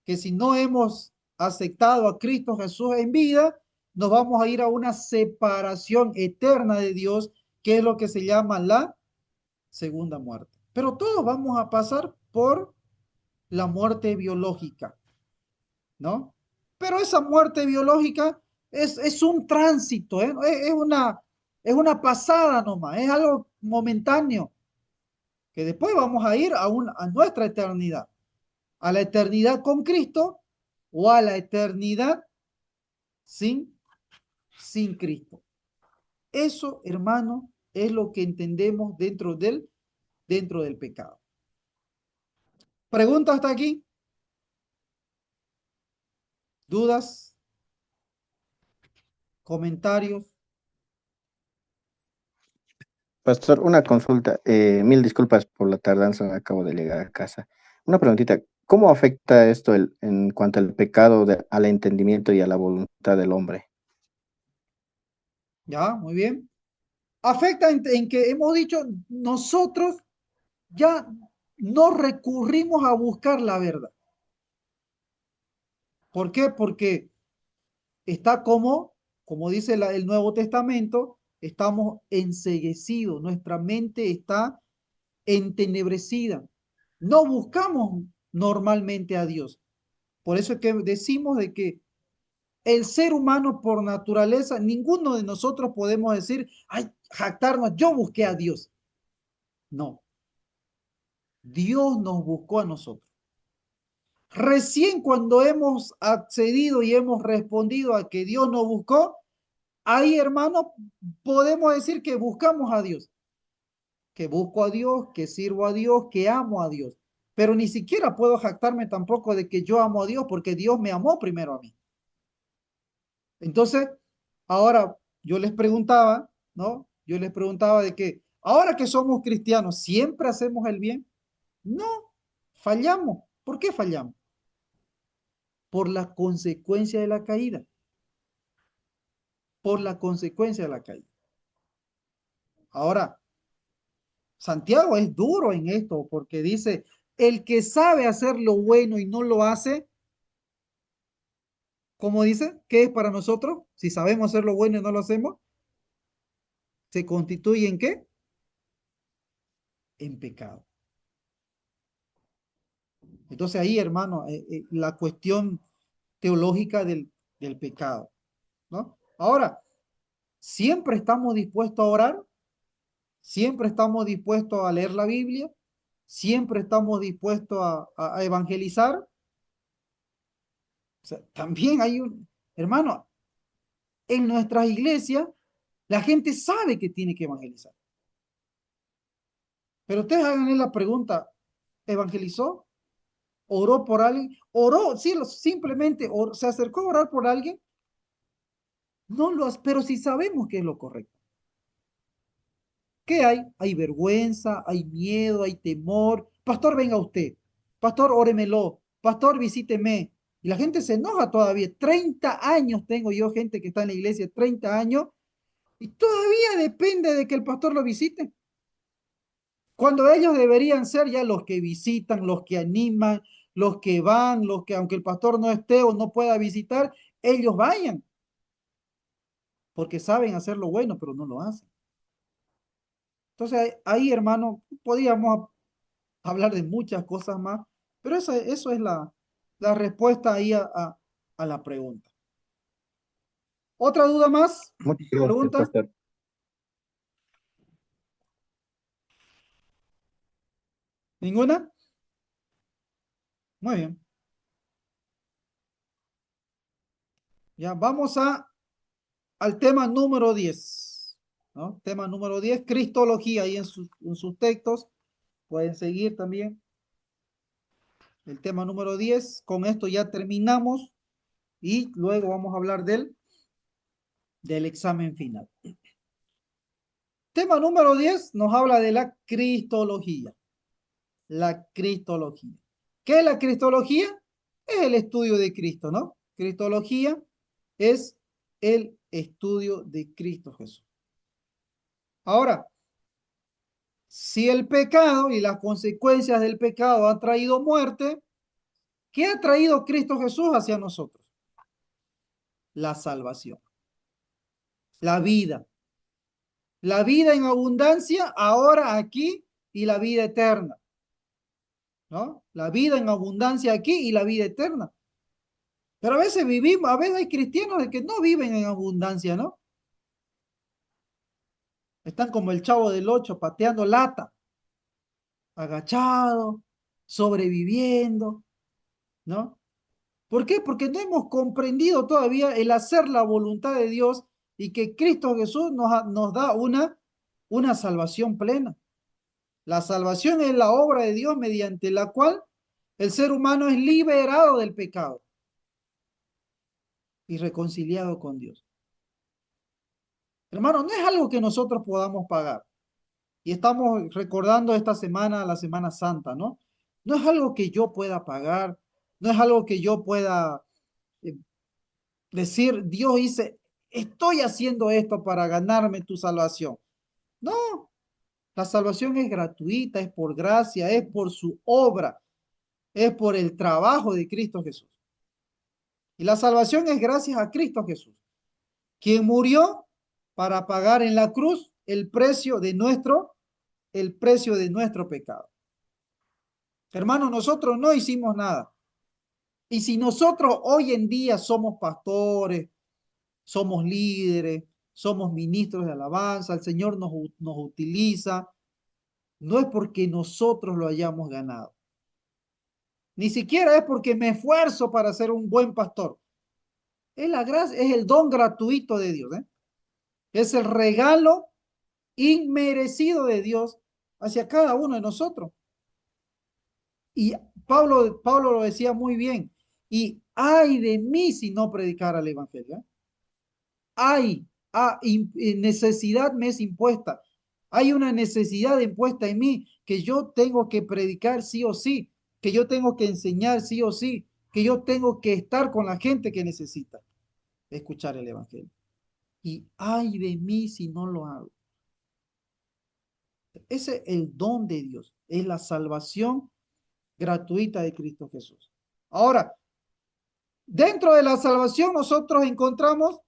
que si no hemos aceptado a Cristo Jesús en vida, nos vamos a ir a una separación eterna de Dios, que es lo que se llama la segunda muerte. Pero todos vamos a pasar por la muerte biológica, ¿no? Pero esa muerte biológica es un tránsito, ¿eh? Es una pasada nomás, es algo momentáneo, que después vamos a ir a nuestra eternidad, a la eternidad con Cristo o a la eternidad sin, sin Cristo. Eso, hermano, es lo que entendemos dentro del pecado. ¿Preguntas hasta aquí? ¿Dudas? ¿Comentarios? Pastor, una consulta. Mil disculpas por la tardanza, acabo de llegar a casa. Una preguntita. ¿Cómo afecta esto en cuanto al pecado al entendimiento y a la voluntad del hombre? ¿Ya? Muy bien. Afecta en que hemos dicho, nosotros ya no recurrimos a buscar la verdad. ¿Por qué? Porque está como dice el Nuevo Testamento, estamos enceguecidos, nuestra mente está entenebrecida. No buscamos normalmente a Dios. Por eso es que decimos de que el ser humano por naturaleza, ninguno de nosotros podemos decir, ay, jactarnos, yo busqué a Dios. No, Dios nos buscó a nosotros. Recién cuando hemos accedido y hemos respondido a que Dios nos buscó, ahí, hermano, podemos decir que buscamos a Dios, que busco a Dios, que sirvo a Dios, que amo a Dios. Pero ni siquiera puedo jactarme tampoco de que yo amo a Dios porque Dios me amó primero a mí. Entonces, ahora yo les preguntaba, ¿no? Yo les preguntaba de que, ahora que somos cristianos, ¿siempre hacemos el bien? No, fallamos. ¿Por qué fallamos? Por la consecuencia de la caída. Por la consecuencia de la caída. Ahora, Santiago es duro en esto porque dice, el que sabe hacer lo bueno y no lo hace, ¿cómo dice? ¿Qué es para nosotros? Si sabemos hacer lo bueno y no lo hacemos, ¿se constituye en qué? En pecado. Entonces ahí, hermano, la cuestión teológica del pecado, ¿no? Ahora, siempre estamos dispuestos a orar, siempre estamos dispuestos a leer la Biblia, siempre estamos dispuestos a evangelizar. O sea, también hay hermano, en nuestras iglesias, la gente sabe que tiene que evangelizar. Pero ustedes hagan la pregunta, ¿evangelizó? ¿Oró por alguien? ¿Oró? Sí, simplemente se acercó a orar por alguien. No lo hace, pero si sabemos que es lo correcto. ¿Qué hay? Hay vergüenza, hay miedo, hay temor. Pastor, venga usted. Pastor, óremelo. Pastor, visíteme. Y la gente se enoja todavía. 30 años tengo yo, gente que está en la iglesia, 30 años, y todavía depende de que el pastor lo visite. Cuando ellos deberían ser ya los que visitan, los que animan, los que van, los que aunque el pastor no esté o no pueda visitar, ellos vayan, porque saben hacer lo bueno, pero no lo hacen. Entonces ahí, hermano, podríamos hablar de muchas cosas más, pero eso es la respuesta ahí a la pregunta. ¿Otra duda más? Muchas gracias, ¿Pregunta? pastor. ¿Ninguna? Muy bien. Ya vamos al tema número 10, ¿no? Tema número 10, Cristología, ahí en sus textos. Pueden seguir también el tema número 10. Con esto ya terminamos y luego vamos a hablar del examen final. Tema número 10 nos habla de la Cristología. La Cristología. ¿Qué es la Cristología? Es el estudio de Cristo, ¿no? Cristología es el estudio de Cristo Jesús. Ahora, si el pecado y las consecuencias del pecado han traído muerte, ¿qué ha traído Cristo Jesús hacia nosotros? La salvación, la vida. La vida en abundancia ahora aquí y la vida eterna, ¿no? La vida en abundancia aquí y la vida eterna. Pero a veces vivimos, a veces hay cristianos que no viven en abundancia, ¿no? Están como el Chavo del Ocho pateando lata, agachados, sobreviviendo, ¿no? ¿Por qué? Porque no hemos comprendido todavía el hacer la voluntad de Dios y que Cristo Jesús nos da una salvación plena. La salvación es la obra de Dios mediante la cual el ser humano es liberado del pecado y reconciliado con Dios. Hermano, no es algo que nosotros podamos pagar. Y estamos recordando esta semana, la Semana Santa, ¿no? No es algo que yo pueda pagar, no es algo que yo pueda eh, decir, Dios dice, estoy haciendo esto para ganarme tu salvación. No, la salvación es gratuita, es por gracia, es por su obra, es por el trabajo de Cristo Jesús. Y la salvación es gracias a Cristo Jesús, quien murió para pagar en la cruz el precio de nuestro pecado. Hermano, nosotros no hicimos nada. Y si nosotros hoy en día somos pastores, somos líderes, somos ministros de alabanza, el Señor nos utiliza, no es porque nosotros lo hayamos ganado. Ni siquiera es porque me esfuerzo para ser un buen pastor. Es la gracia, es el don gratuito de Dios, ¿eh? Es el regalo inmerecido de Dios hacia cada uno de nosotros. Y Pablo lo decía muy bien. Y ay de mí si no predicara el evangelio. Hay, necesidad me es impuesta. Hay una necesidad impuesta en mí que yo tengo que predicar sí o sí, que yo tengo que enseñar sí o sí, que yo tengo que estar con la gente que necesita escuchar el evangelio. Y ay de mí si no lo hago. Ese es el don de Dios, es la salvación gratuita de Cristo Jesús. Ahora, dentro de la salvación nosotros encontramos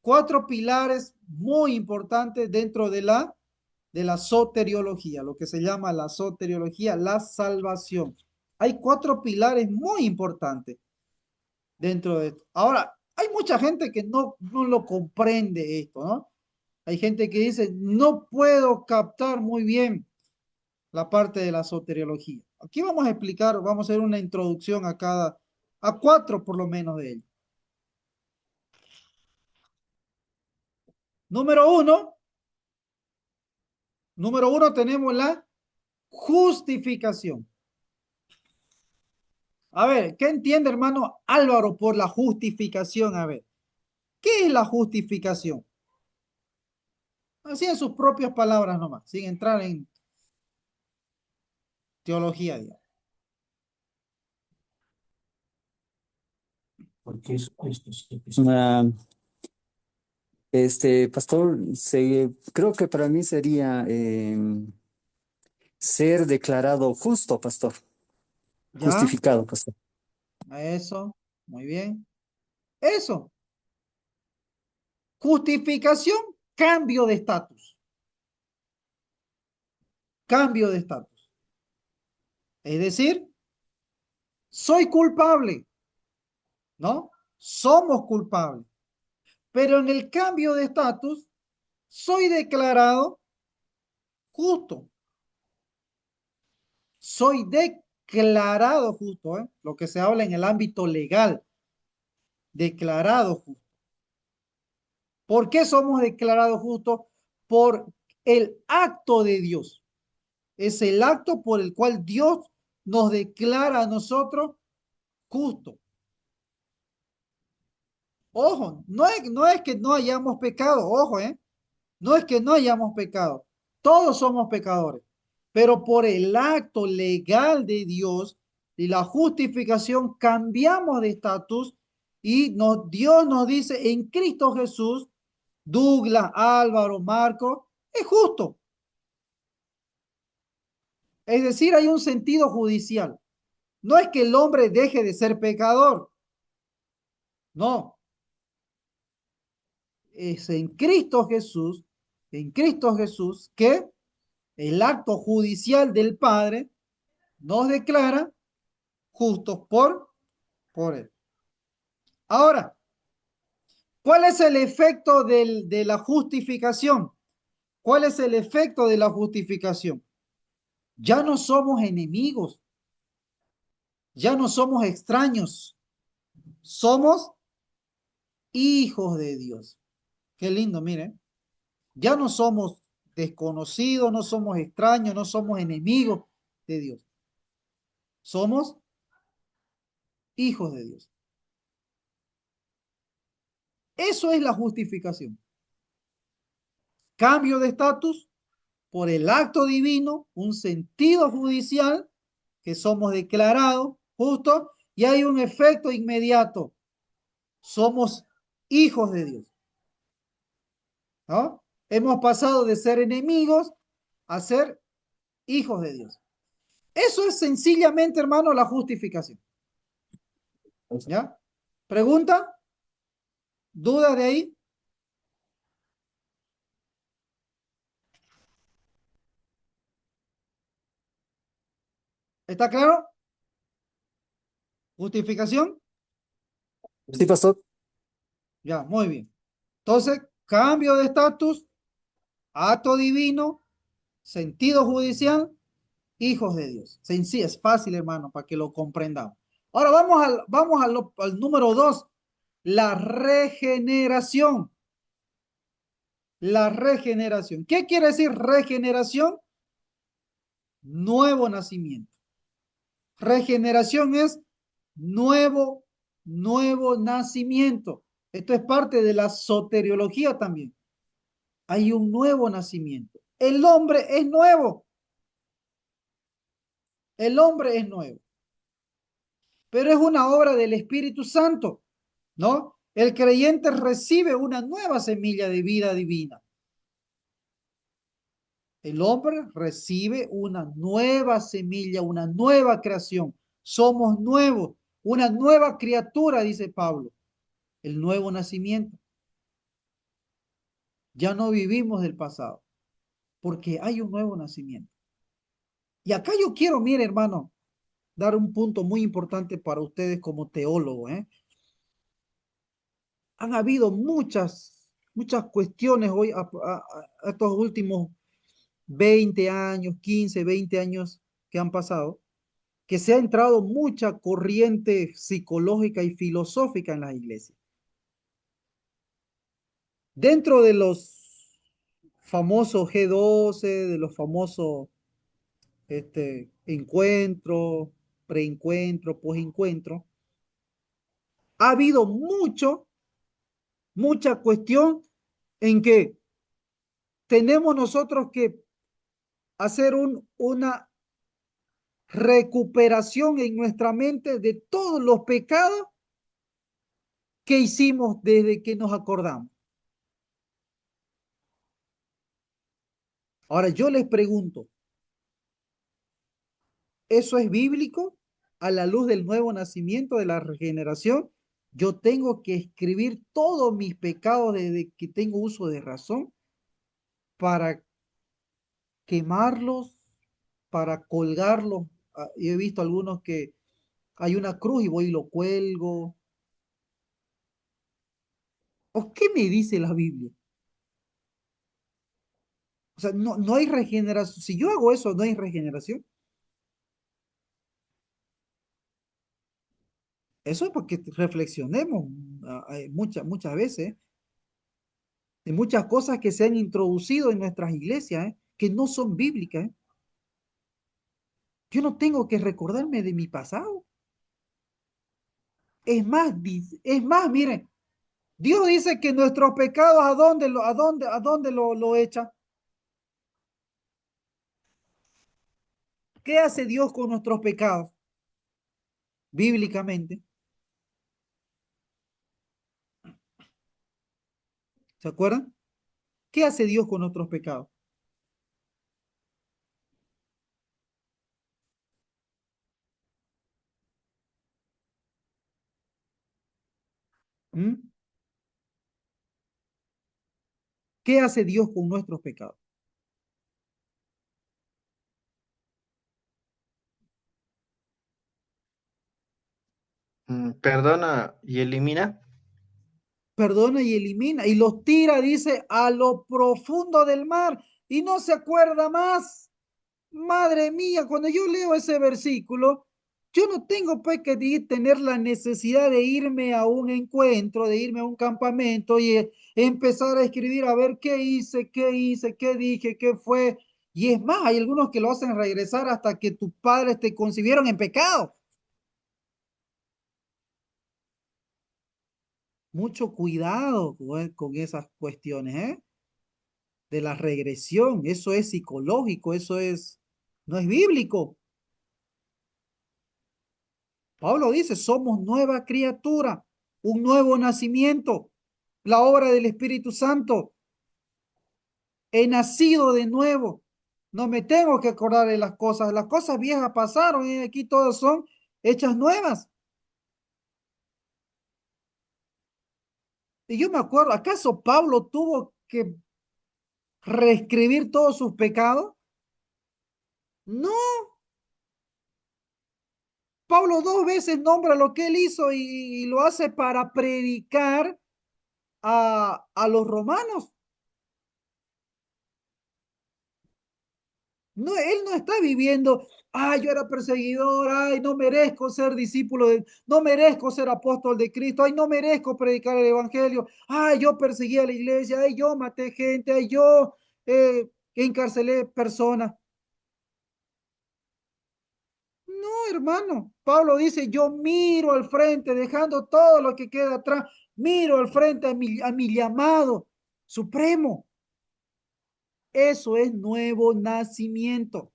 cuatro pilares muy importantes dentro de la soteriología, lo que se llama la soteriología, la salvación. Hay cuatro pilares muy importantes dentro de esto. Ahora, hay mucha gente que no lo comprende esto, ¿no? Hay gente que dice, no puedo captar muy bien la parte de la soteriología. Aquí vamos a explicar, vamos a hacer una introducción a cuatro por lo menos de ellos. Número uno, número uno tenemos la justificación. A ver, ¿qué entiende, hermano Álvaro, por la justificación? A ver, ¿qué es la justificación? Así en sus propias palabras nomás, sin entrar en teología, digamos. Porque es una, pastor, creo que para mí sería ser declarado justo, pastor, ¿Ya? justificado, pastor. Eso, muy bien. Eso, justificación, cambio de estatus. Cambio de estatus. Es decir, soy culpable, ¿no? Somos culpables. Pero en el cambio de estatus, soy declarado justo. Soy declarado justo, ¿eh? Lo que se habla en el ámbito legal, declarado justo. ¿Por qué somos declarados justos? Por el acto de Dios. Es el acto por el cual Dios nos declara a nosotros justos. Ojo, no es que no hayamos pecado, ojo, no es que no hayamos pecado. Todos somos pecadores. Pero por el acto legal de Dios y la justificación cambiamos de estatus y Dios nos dice en Cristo Jesús, Douglas, Álvaro, Marco, es justo. Es decir, hay un sentido judicial. No es que el hombre deje de ser pecador. No, es en Cristo Jesús, que el acto judicial del Padre nos declara justos por él. Ahora, ¿cuál es el efecto de la justificación? ¿Cuál es el efecto de la justificación? Ya no somos enemigos, ya no somos extraños, somos hijos de Dios. Qué lindo, miren. Ya no somos desconocidos, no somos extraños, no somos enemigos de Dios. Somos hijos de Dios. Eso es la justificación. Cambio de estatus, por el acto divino, un sentido judicial, que somos declarados justos, y hay un efecto inmediato. Somos hijos de Dios, ¿no? Hemos pasado de ser enemigos a ser hijos de Dios. Eso es sencillamente, hermano, la justificación. ¿Ya? ¿Pregunta? ¿Duda de ahí? ¿Está claro? ¿Justificación? Sí, pastor. Ya, muy bien. Entonces, cambio de estatus, acto divino, sentido judicial, hijos de Dios. Sencillo, es fácil, hermano, para que lo comprendamos. Ahora vamos al número dos, la regeneración. La regeneración. ¿Qué quiere decir regeneración? Nuevo nacimiento. Regeneración es nuevo, nuevo nacimiento. Esto es parte de la soteriología también. Hay un nuevo nacimiento. El hombre es nuevo. El hombre es nuevo. Pero es una obra del Espíritu Santo, ¿no? El creyente recibe una nueva semilla de vida divina. El hombre recibe una nueva semilla, una nueva creación. Somos nuevos, una nueva criatura, dice Pablo. El nuevo nacimiento. Ya no vivimos del pasado, porque hay un nuevo nacimiento. Y acá yo quiero, mire, hermano, dar un punto muy importante para ustedes como teólogos, ¿eh? Han habido muchas cuestiones hoy, a estos últimos 20 años, 15, 20 años que han pasado, que se ha entrado mucha corriente psicológica y filosófica en las iglesias. Dentro de los famosos G12, de los famosos encuentros, preencuentro, posencuentro, ha habido mucha cuestión en que tenemos nosotros que hacer una recuperación en nuestra mente de todos los pecados que hicimos desde que nos acordamos. Ahora yo les pregunto, ¿eso es bíblico? A la luz del nuevo nacimiento, de la regeneración, yo tengo que escribir todos mis pecados desde que tengo uso de razón para quemarlos, para colgarlos. Yo he visto algunos que hay una cruz y voy y lo cuelgo. ¿O qué me dice la Biblia? O sea, no hay regeneración. Si yo hago eso, no hay regeneración. Eso es porque reflexionemos muchas veces de muchas cosas que se han introducido en nuestras iglesias, que no son bíblicas. Yo no tengo que recordarme de mi pasado. Es más, miren, Dios dice que nuestros pecados, ¿a dónde lo echa? ¿Qué hace Dios con nuestros pecados? Bíblicamente. ¿Se acuerdan? ¿Qué hace Dios con nuestros pecados? ¿Mm? ¿Qué hace Dios con nuestros pecados? Perdona y elimina. Perdona y elimina y los tira, dice, a lo profundo del mar y no se acuerda más. Madre mía, cuando yo leo ese versículo, yo no tengo pues que tener la necesidad de irme a un encuentro, de irme a un campamento y empezar a escribir a ver qué hice, qué dije, qué fue. Y es más, hay algunos que lo hacen regresar hasta que tus padres te concibieron en pecado. Mucho cuidado con esas cuestiones, ¿eh? de la regresión. Eso es psicológico, no es bíblico. Pablo dice, somos nueva criatura, un nuevo nacimiento, la obra del Espíritu Santo. He nacido de nuevo. No me tengo que acordar de las cosas viejas pasaron y aquí todas son hechas nuevas. Y yo me acuerdo, ¿acaso Pablo tuvo que reescribir todos sus pecados? No, Pablo 2 veces nombra lo que él hizo y lo hace para predicar a los romanos. No, él no está viviendo, ay, yo era perseguidor, ay, no merezco ser discípulo, no merezco ser apóstol de Cristo, ay, no merezco predicar el evangelio, ay, yo perseguí a la iglesia, ay, yo maté gente, ay, yo encarcelé personas. No, hermano, Pablo dice, yo miro al frente, dejando todo lo que queda atrás, miro al frente a mi llamado supremo. Eso es nuevo nacimiento.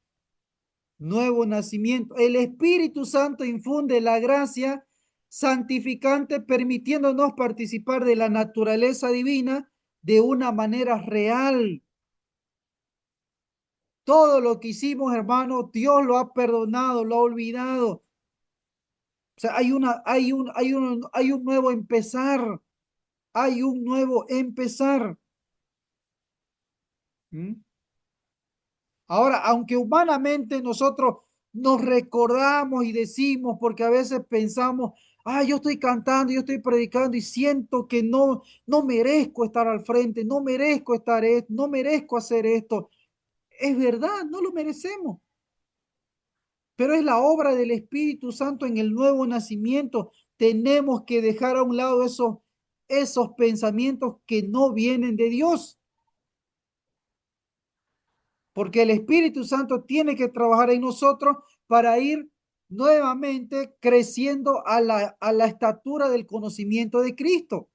Nuevo nacimiento. El Espíritu Santo infunde la gracia santificante, permitiéndonos participar de la naturaleza divina de una manera real. Todo lo que hicimos, hermano, Dios lo ha perdonado, lo ha olvidado. O sea, hay un nuevo empezar. Hay un nuevo empezar. ¿Mm? Ahora, aunque humanamente nosotros nos recordamos y decimos, porque a veces pensamos, ah, yo estoy cantando, yo estoy predicando y siento que no merezco estar al frente, no merezco estar esto, no merezco hacer esto. Es verdad, no lo merecemos, pero es la obra del Espíritu Santo en el nuevo nacimiento. Tenemos que dejar a un lado esos pensamientos que no vienen de Dios, porque el Espíritu Santo tiene que trabajar en nosotros para ir nuevamente creciendo a la estatura del conocimiento de Cristo.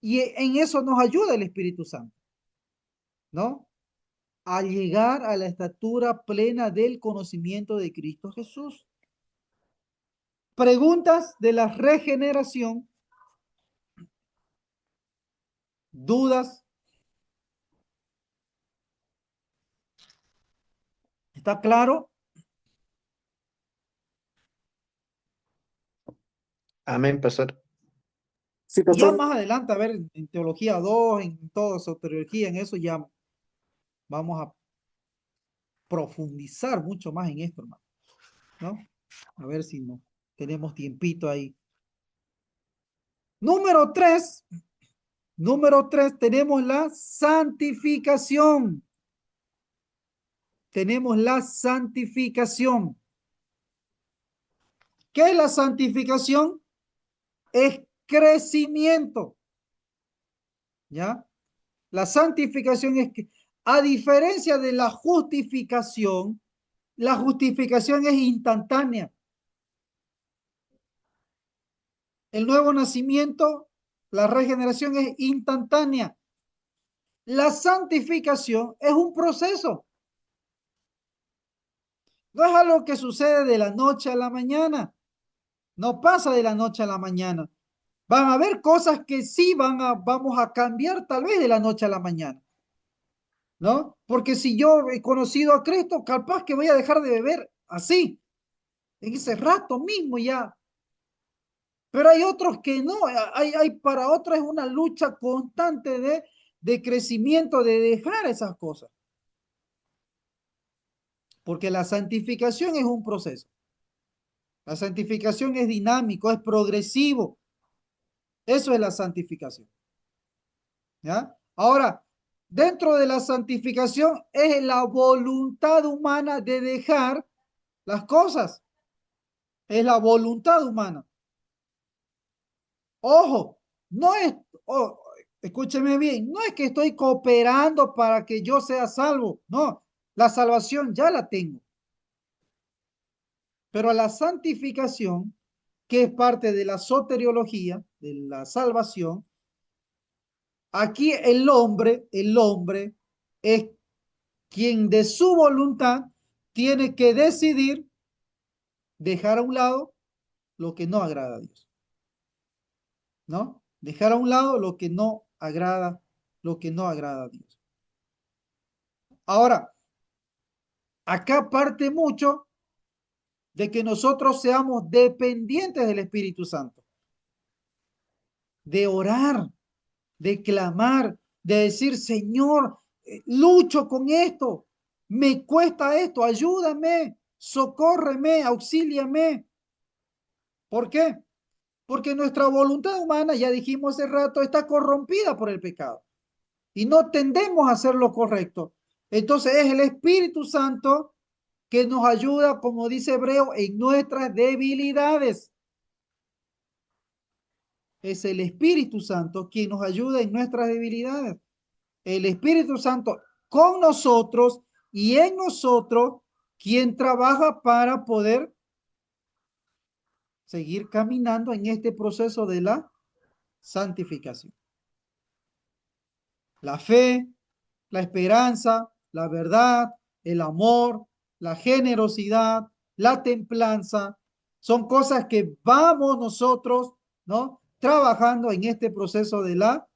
Y en eso nos ayuda el Espíritu Santo, ¿no? A llegar a la estatura plena del conocimiento de Cristo Jesús. Preguntas de la regeneración, dudas. ¿Está claro? Amén, pastor. Sí, Y ya pastor. más adelante, a ver, en teología 2 en toda soteriología, en eso ya vamos a profundizar mucho más en esto, hermano, ¿no? A ver si no tenemos tiempito ahí. Número 3, tenemos la santificación. Tenemos la santificación. ¿Qué es la santificación? Es crecimiento, ¿ya? La santificación es que, a diferencia de la justificación es instantánea. El nuevo nacimiento, la regeneración es instantánea. La santificación es un proceso. No es algo que sucede de la noche a la mañana. No pasa de la noche a la mañana. Van a haber cosas que sí vamos a cambiar tal vez de la noche a la mañana, ¿no? Porque si yo he conocido a Cristo, capaz que voy a dejar de beber así, en ese rato mismo ya. Pero hay otros que no, para otros es una lucha constante de crecimiento, de dejar esas cosas. Porque la santificación es un proceso. La santificación es dinámico, es progresivo. Eso es la santificación. ¿Ya? Ahora, dentro de la santificación es la voluntad humana de dejar las cosas. Es la voluntad humana. Ojo, no es, oh, escúcheme bien, no es que estoy cooperando para que yo sea salvo. No, la salvación ya la tengo. Pero la santificación, que es parte de la soteriología, de la salvación, Aquí el hombre es quien de su voluntad tiene que decidir dejar a un lado lo que no agrada a Dios, ¿no? Dejar a un lado lo que no agrada a Dios. Ahora, acá parte mucho de que nosotros seamos dependientes del Espíritu Santo, de orar, de clamar, de decir, Señor, lucho con esto, me cuesta esto, ayúdame, socórreme, auxíliame. ¿Por qué? Porque nuestra voluntad humana, ya dijimos hace rato, está corrompida por el pecado y no tendemos a hacer lo correcto. Entonces es el Espíritu Santo que nos ayuda, como dice Hebreo, en nuestras debilidades. Es el Espíritu Santo quien nos ayuda en nuestras debilidades. El Espíritu Santo con nosotros y en nosotros, quien trabaja para poder seguir caminando en este proceso de la santificación. La fe, la esperanza, la verdad, el amor, la generosidad, la templanza, son cosas que vamos nosotros, ¿no? Trabajando en este proceso de la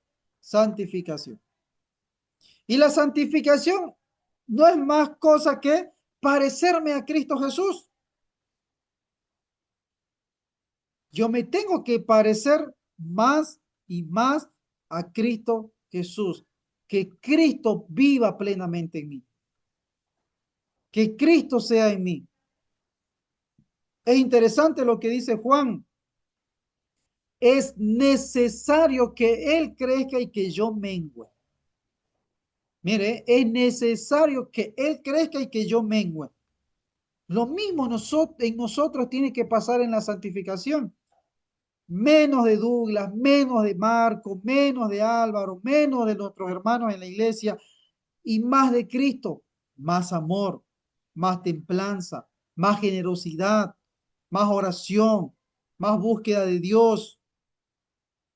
santificación. Y la santificación no es más cosa que parecerme a Cristo Jesús. Yo me tengo que parecer más y más a Cristo Jesús. Que Cristo viva plenamente en mí. Que Cristo sea en mí. Es interesante lo que dice Juan. Es necesario que Él crezca y que yo mengüe. Mire, es necesario que Él crezca y que yo mengüe. Lo mismo en nosotros tiene que pasar en la santificación. Menos de Douglas, menos de Marco, menos de Álvaro, menos de nuestros hermanos en la iglesia y más de Cristo. Más amor, más templanza, más generosidad, más oración, más búsqueda de Dios.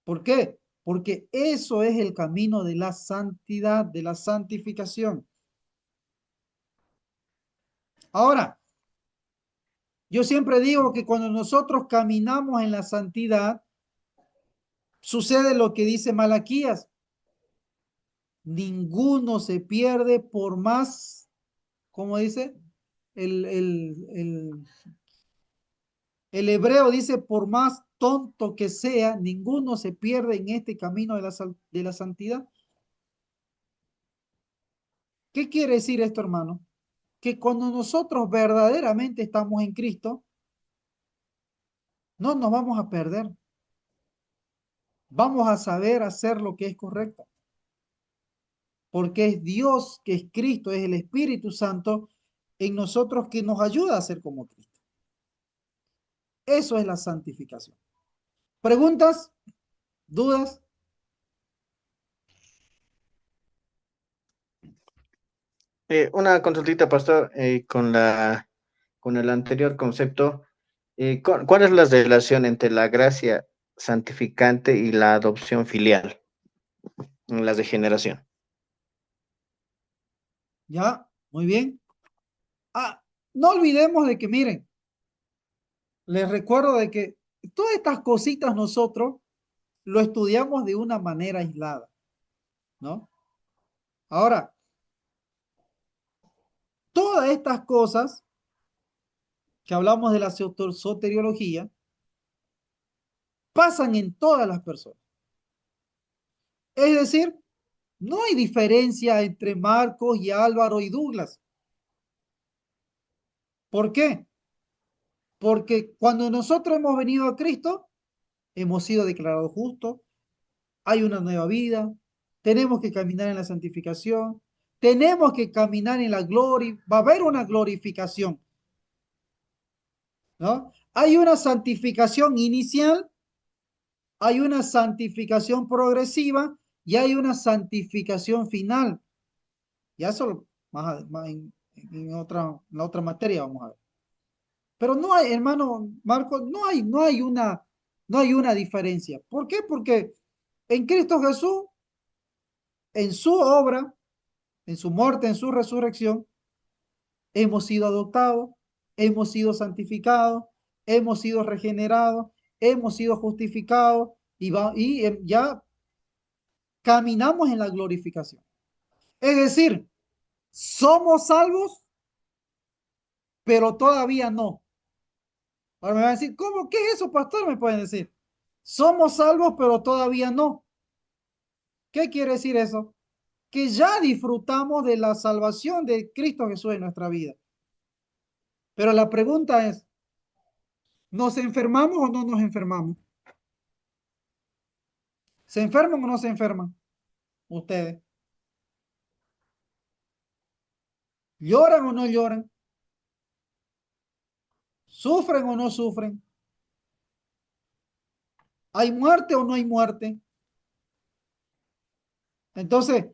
¿Por qué? Porque eso es el camino de la santidad, de la santificación. Ahora, yo siempre digo que cuando nosotros caminamos en la santidad, sucede lo que dice Malaquías. Ninguno se pierde por más, ¿cómo dice? El, el, el, el hebreo dice, por más tonto que sea, ninguno se pierde en este camino de la santidad. ¿Qué quiere decir esto, hermano? Que cuando nosotros verdaderamente estamos en Cristo, no nos vamos a perder. Vamos a saber hacer lo que es correcto. Porque es Dios, que es Cristo, es el Espíritu Santo en nosotros que nos ayuda a ser como Cristo. Eso es la santificación. ¿Preguntas? ¿Dudas? Una consultita, pastor, con el anterior concepto. ¿Cuál es la relación entre la gracia santificante y la adopción filial en la degeneración? ¿Ya? Muy bien. Ah, no olvidemos de que, miren, les recuerdo de que todas estas cositas nosotros lo estudiamos de una manera aislada, ¿no? Ahora, todas estas cosas que hablamos de la soteriología pasan en todas las personas. Es decir, no hay diferencia entre Marcos y Álvaro y Douglas. ¿Por qué? Porque cuando nosotros hemos venido a Cristo, hemos sido declarados justos, hay una nueva vida, tenemos que caminar en la santificación, tenemos que caminar en la gloria, va a haber una glorificación, ¿no? Hay una santificación inicial, hay una santificación progresiva y hay una santificación final. Ya eso más en la otra materia vamos a ver. Pero no hay, hermano Marco, no hay una diferencia. ¿Por qué? Porque en Cristo Jesús en su obra, en su muerte, en su resurrección, hemos sido adoptados, hemos sido santificados, hemos sido regenerados, hemos sido justificados y ya caminamos en la glorificación. Es decir, somos salvos, pero todavía no. Ahora me van a decir, ¿cómo? ¿Qué es eso, pastor? Me pueden decir. Somos salvos, pero todavía no. ¿Qué quiere decir eso? Que ya disfrutamos de la salvación de Cristo Jesús en nuestra vida. Pero la pregunta es, ¿nos enfermamos o no nos enfermamos? ¿Se enferman o no se enferman? Ustedes. ¿Lloran o no lloran? ¿Sufren o no sufren? ¿Hay muerte o no hay muerte? Entonces,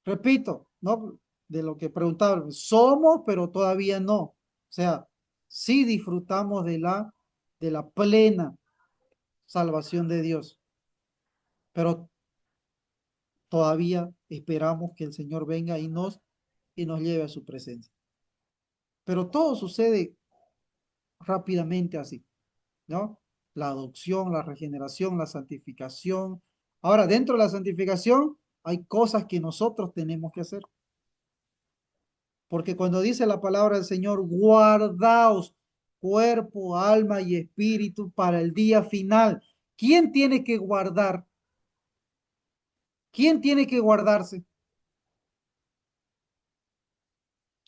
repito, ¿no? De lo que preguntaba, somos, pero todavía no. O sea, sí disfrutamos de la plena salvación de Dios, pero todavía esperamos que el Señor venga y nos lleve a su presencia. Pero todo sucede rápidamente así, ¿no? La adopción, la regeneración, la santificación. Ahora, dentro de la santificación hay cosas que nosotros tenemos que hacer. Porque cuando dice la palabra del Señor, guardaos cuerpo, alma y espíritu para el día final. ¿Quién tiene que guardar? ¿Quién tiene que guardarse?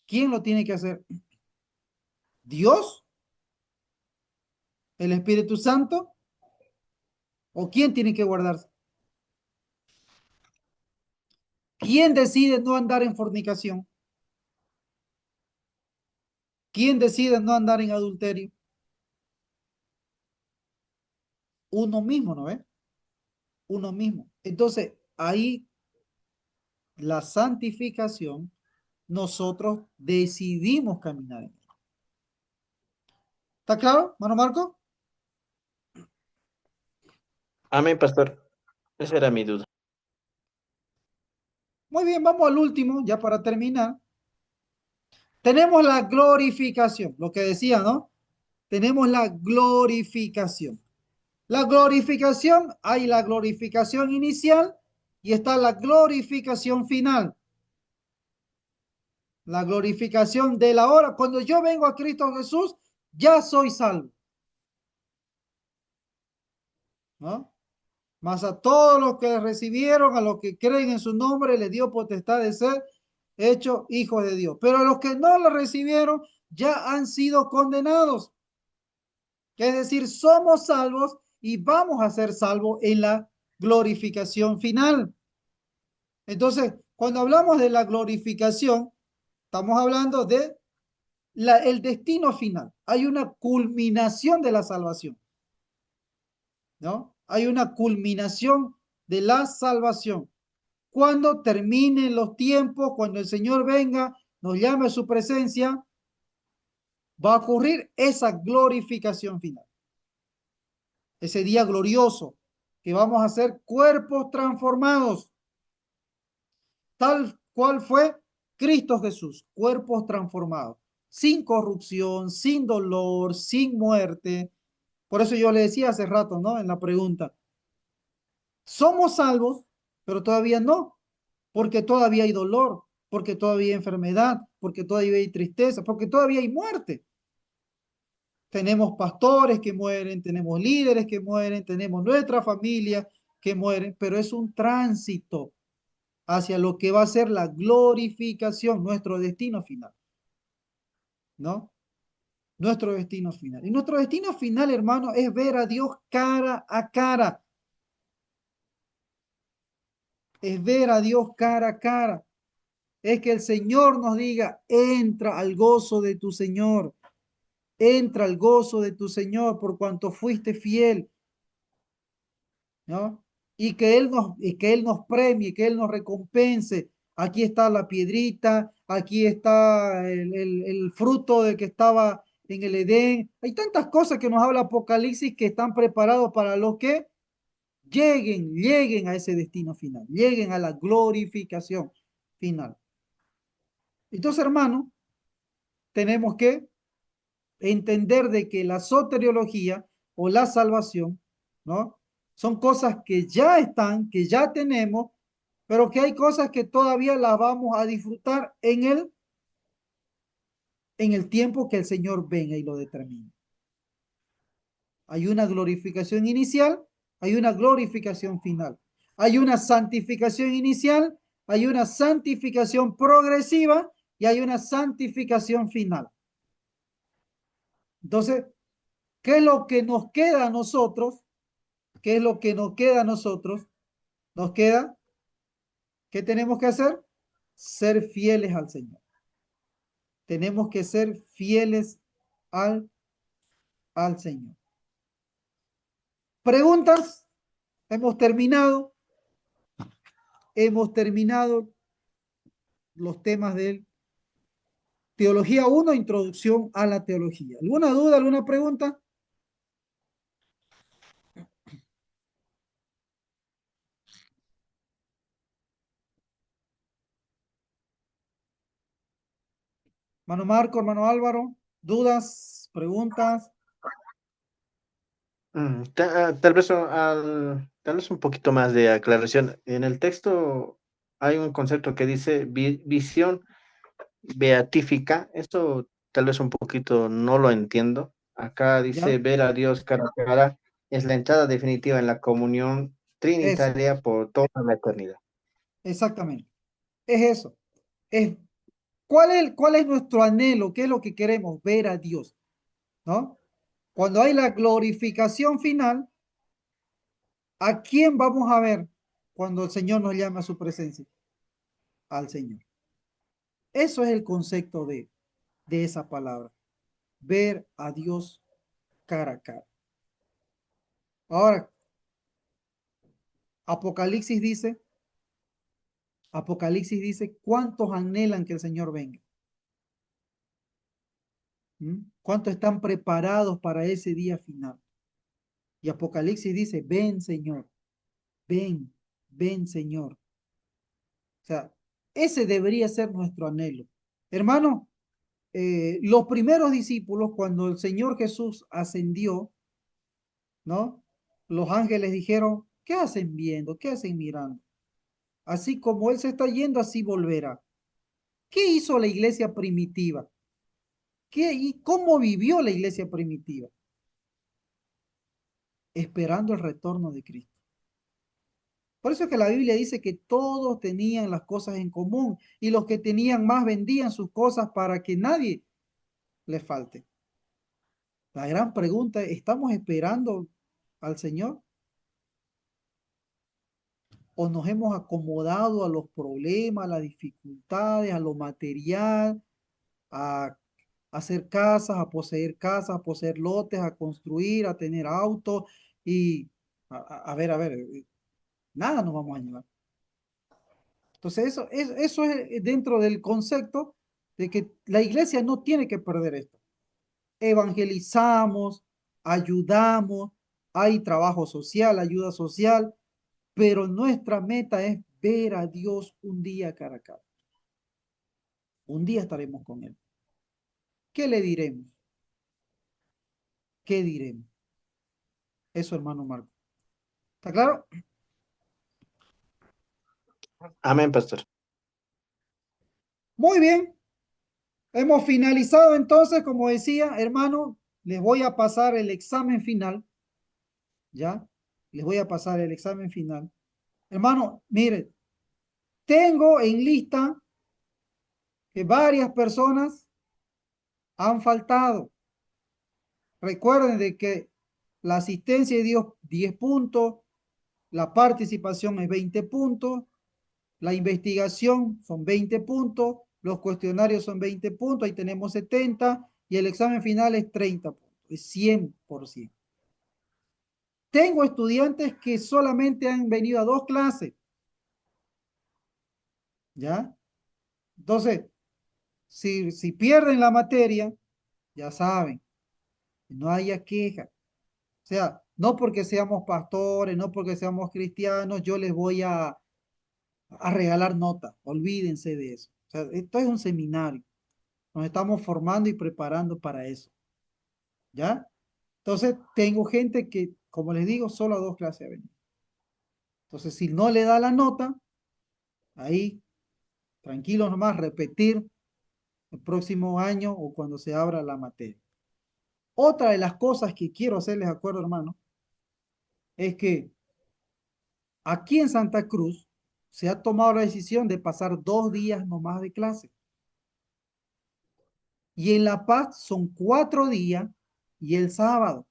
¿Quién lo tiene que hacer? ¿Dios? ¿El Espíritu Santo? ¿O quién tiene que guardarse? ¿Quién decide no andar en fornicación? ¿Quién decide no andar en adulterio? Uno mismo, ¿no ve? Uno mismo. Entonces, ahí la santificación, nosotros decidimos caminar en ella. ¿Está claro, mano Marco? Amén, pastor. Esa era mi duda. Muy bien, vamos al último, ya para terminar. Tenemos la glorificación, lo que decía, ¿no? Tenemos la glorificación. La glorificación, hay la glorificación inicial y está la glorificación final. La glorificación de la hora. Cuando yo vengo a Cristo Jesús, ya soy salvo, ¿no? Mas a todos los que recibieron, a los que creen en su nombre, le dio potestad de ser hechos hijos de Dios. Pero a los que no lo recibieron, ya han sido condenados. Es decir, somos salvos y vamos a ser salvos en la glorificación final. Entonces, cuando hablamos de la glorificación, estamos hablando de el destino final. Hay una culminación de la salvación, ¿no? Hay una culminación de la salvación. Cuando terminen los tiempos, cuando el Señor venga, nos llame a su presencia, va a ocurrir esa glorificación final. Ese día glorioso que vamos a ser cuerpos transformados, tal cual fue Cristo Jesús, cuerpos transformados, sin corrupción, sin dolor, sin muerte. Por eso yo le decía hace rato, ¿no? En la pregunta, somos salvos, pero todavía no, porque todavía hay dolor, porque todavía hay enfermedad, porque todavía hay tristeza, porque todavía hay muerte. Tenemos pastores que mueren, tenemos líderes que mueren, tenemos nuestra familia que mueren, pero es un tránsito hacia lo que va a ser la glorificación, nuestro destino final, ¿no? Nuestro destino final. Y nuestro destino final, hermano, es ver a Dios cara a cara. Es ver a Dios cara a cara. Es que el Señor nos diga, entra al gozo de tu Señor. Entra al gozo de tu Señor por cuanto fuiste fiel, ¿no? Y que Él nos premie, que Él nos recompense. Aquí está la piedrita, aquí está el fruto de que estaba en el Edén. Hay tantas cosas que nos habla Apocalipsis que están preparados para los que lleguen a ese destino final, lleguen a la glorificación final. Entonces, hermano, tenemos que entender de que la soteriología o la salvación, ¿no? Son cosas que ya están, que ya tenemos, pero que hay cosas que todavía las vamos a disfrutar en el tiempo que el Señor venga y lo determine. Hay una glorificación inicial, hay una glorificación final. Hay una santificación inicial, hay una santificación progresiva y hay una santificación final. Entonces, ¿qué es lo que nos queda a nosotros? ¿Qué es lo que nos queda a nosotros? Nos queda, ¿qué tenemos que hacer? Ser fieles al Señor. Tenemos que ser fieles al, al Señor. ¿Preguntas? Hemos terminado. Hemos terminado los temas de Teología 1, Introducción a la Teología. ¿Alguna duda, alguna pregunta? Hermano Marco, hermano Álvaro, ¿dudas, preguntas? Tal vez un poquito más de aclaración. En el texto hay un concepto que dice visión beatífica. Esto tal vez un poquito no lo entiendo. Acá dice ¿Ya? ver a Dios cara a cara es la entrada definitiva en la comunión Eso, trinitaria por toda la eternidad. exactamente. Es eso. Es, cuál es nuestro anhelo? ¿Qué es lo que queremos? Ver a Dios, ¿no? Cuando hay la glorificación final, ¿a quién vamos a ver cuando el Señor nos llame a su presencia? Al Señor. Eso es el concepto de esa palabra. Ver a Dios cara a cara. Ahora, Apocalipsis dice, ¿cuántos anhelan que el Señor venga? ¿Mm? ¿Cuántos están preparados para ese día final? Y Apocalipsis dice, ven Señor, ven, ven Señor. O sea, ese debería ser nuestro anhelo. Hermano, los primeros discípulos, cuando el Señor Jesús ascendió, ¿no? Los ángeles dijeron, ¿qué hacen viendo? ¿Qué hacen mirando? Así como Él se está yendo, así volverá. ¿Qué hizo la iglesia primitiva? ¿Qué, y cómo vivió la iglesia primitiva? Esperando el retorno de Cristo. Por eso es que la Biblia dice que todos tenían las cosas en común y los que tenían más vendían sus cosas para que nadie les falte. La gran pregunta es, ¿estamos esperando al Señor? ¿O nos hemos acomodado a los problemas, a las dificultades, a lo material, a hacer casas, a poseer lotes, a construir, a tener autos y a ver, nada nos vamos a llevar? Entonces, eso es dentro del concepto de que la iglesia no tiene que perder esto. Evangelizamos, ayudamos, hay trabajo social, ayuda social, pero nuestra meta es ver a Dios un día cara a cara. Un día estaremos con Él. ¿Qué le diremos? ¿Qué diremos? Eso, hermano Marco. ¿Está claro? Amén, pastor. Muy bien. Hemos finalizado entonces, como decía, hermano, les voy a pasar el examen final. ¿Ya? Les voy a pasar el examen final. Hermano, mire, tengo en lista que varias personas han faltado. Recuerden de que la asistencia dio 10 puntos, la participación es 20 puntos, la investigación son 20 puntos, los cuestionarios son 20 puntos, ahí tenemos 70 y el examen final es 30 puntos, es 100%. Tengo estudiantes que solamente han venido a 2 clases, ¿ya? Entonces, si pierden la materia, ya saben, no haya queja. O sea, no porque seamos pastores, no porque seamos cristianos, yo les voy a regalar notas. Olvídense de eso. O sea, esto es un seminario. Nos estamos formando y preparando para eso. ¿Ya? Entonces, tengo gente que, como les digo, solo a 2 clases ha venido. Entonces, si no le da la nota, ahí, tranquilo nomás, repetir el próximo año o cuando se abra la materia. Otra de las cosas que quiero hacerles acuerdo, hermano, es que aquí en Santa Cruz se ha tomado la decisión de pasar 2 días nomás de clase. Y en La Paz son 4 días y el sábado.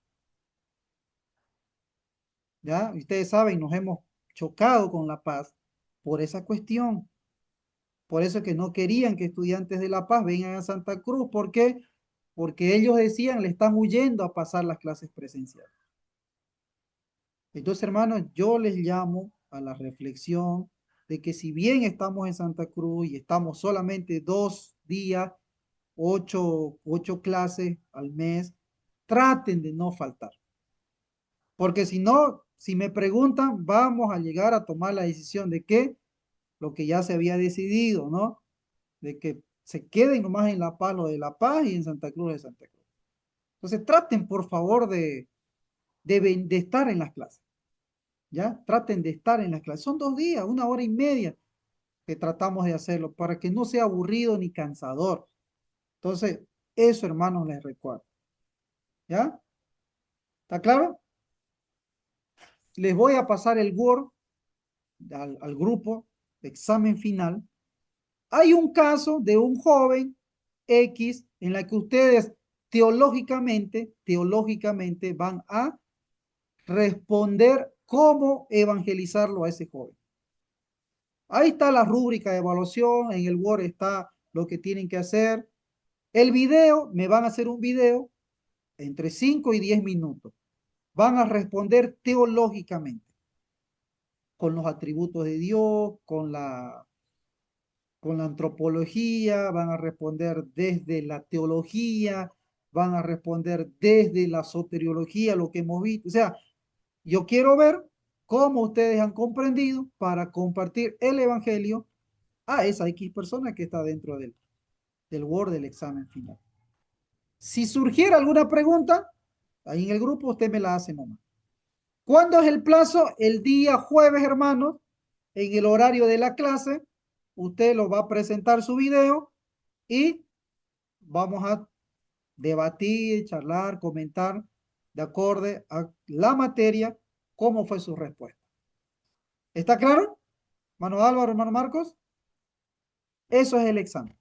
¿Ya? Ustedes saben, nos hemos chocado con La Paz por esa cuestión. Por eso que no querían que estudiantes de La Paz vengan a Santa Cruz. ¿Por qué? Porque ellos decían, le están huyendo a pasar las clases presenciales. Entonces, hermanos, yo les llamo a la reflexión de que si bien estamos en Santa Cruz y estamos solamente 2 días, ocho clases al mes, traten de no faltar. Porque si no, si me preguntan, vamos a llegar a tomar la decisión de que lo que ya se había decidido, ¿no? De que se queden nomás en La Paz lo de La Paz y en Santa Cruz de Santa Cruz. Entonces traten por favor de estar en las clases, ¿ya? Traten de estar en las clases. Son 2 días, 1 hora y media que tratamos de hacerlo para que no sea aburrido ni cansador. Entonces, eso hermanos les recuerdo, ¿ya? ¿Está claro? Les voy a pasar el Word al grupo de examen final. Hay un caso de un joven X en la que ustedes teológicamente van a responder cómo evangelizarlo a ese joven. Ahí está la rúbrica de evaluación, en el Word está lo que tienen que hacer. El video, me van a hacer un video entre 5 y 10 minutos. Van a responder teológicamente, con los atributos de Dios, con la antropología, van a responder desde la teología, van a responder desde la soteriología, lo que hemos visto. O sea, yo quiero ver cómo ustedes han comprendido para compartir el Evangelio a esa X persona que está dentro del Word del examen final. Si surgiera alguna pregunta, ahí en el grupo usted me la hace nomás. ¿Cuándo es el plazo? El día jueves, hermanos, en el horario de la clase, usted lo va a presentar su video y vamos a debatir, charlar, comentar de acorde a la materia, cómo fue su respuesta. ¿Está claro? Hermano Álvaro, hermano Marcos, eso es el examen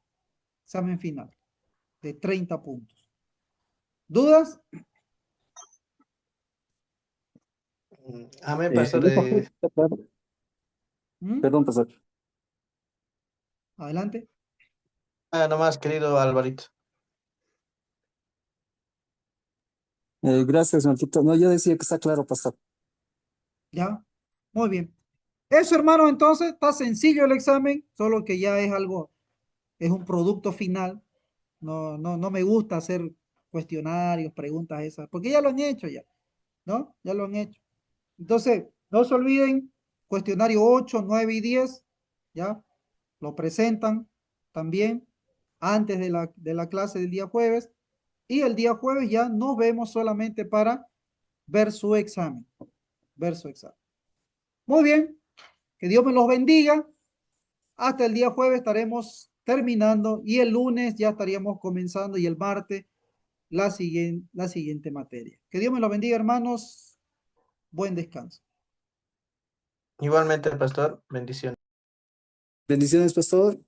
final de 30 puntos. ¿Dudas? Amén, pastor. No, pastor, está claro. ¿Mm? Perdón, pastor. Adelante. Nomás, querido Alvarito. Gracias, Marquito. No, yo decía que está claro, pastor. ¿Ya? Muy bien. Eso, hermano, entonces está sencillo el examen, solo que ya es algo, es un producto final. No me gusta hacer cuestionarios, preguntas esas, porque ya lo han hecho ya, ¿no? Ya lo han hecho. Entonces, no se olviden, cuestionario 8, 9 y 10, ¿ya? Lo presentan también antes de la clase del día jueves. Y el día jueves ya nos vemos solamente para ver su examen. Ver su examen. Muy bien, que Dios me los bendiga. Hasta el día jueves estaremos terminando y el lunes ya estaríamos comenzando y el martes la siguiente materia. Que Dios me los bendiga, hermanos. Buen descanso. Igualmente, pastor, bendiciones. Bendiciones, pastor.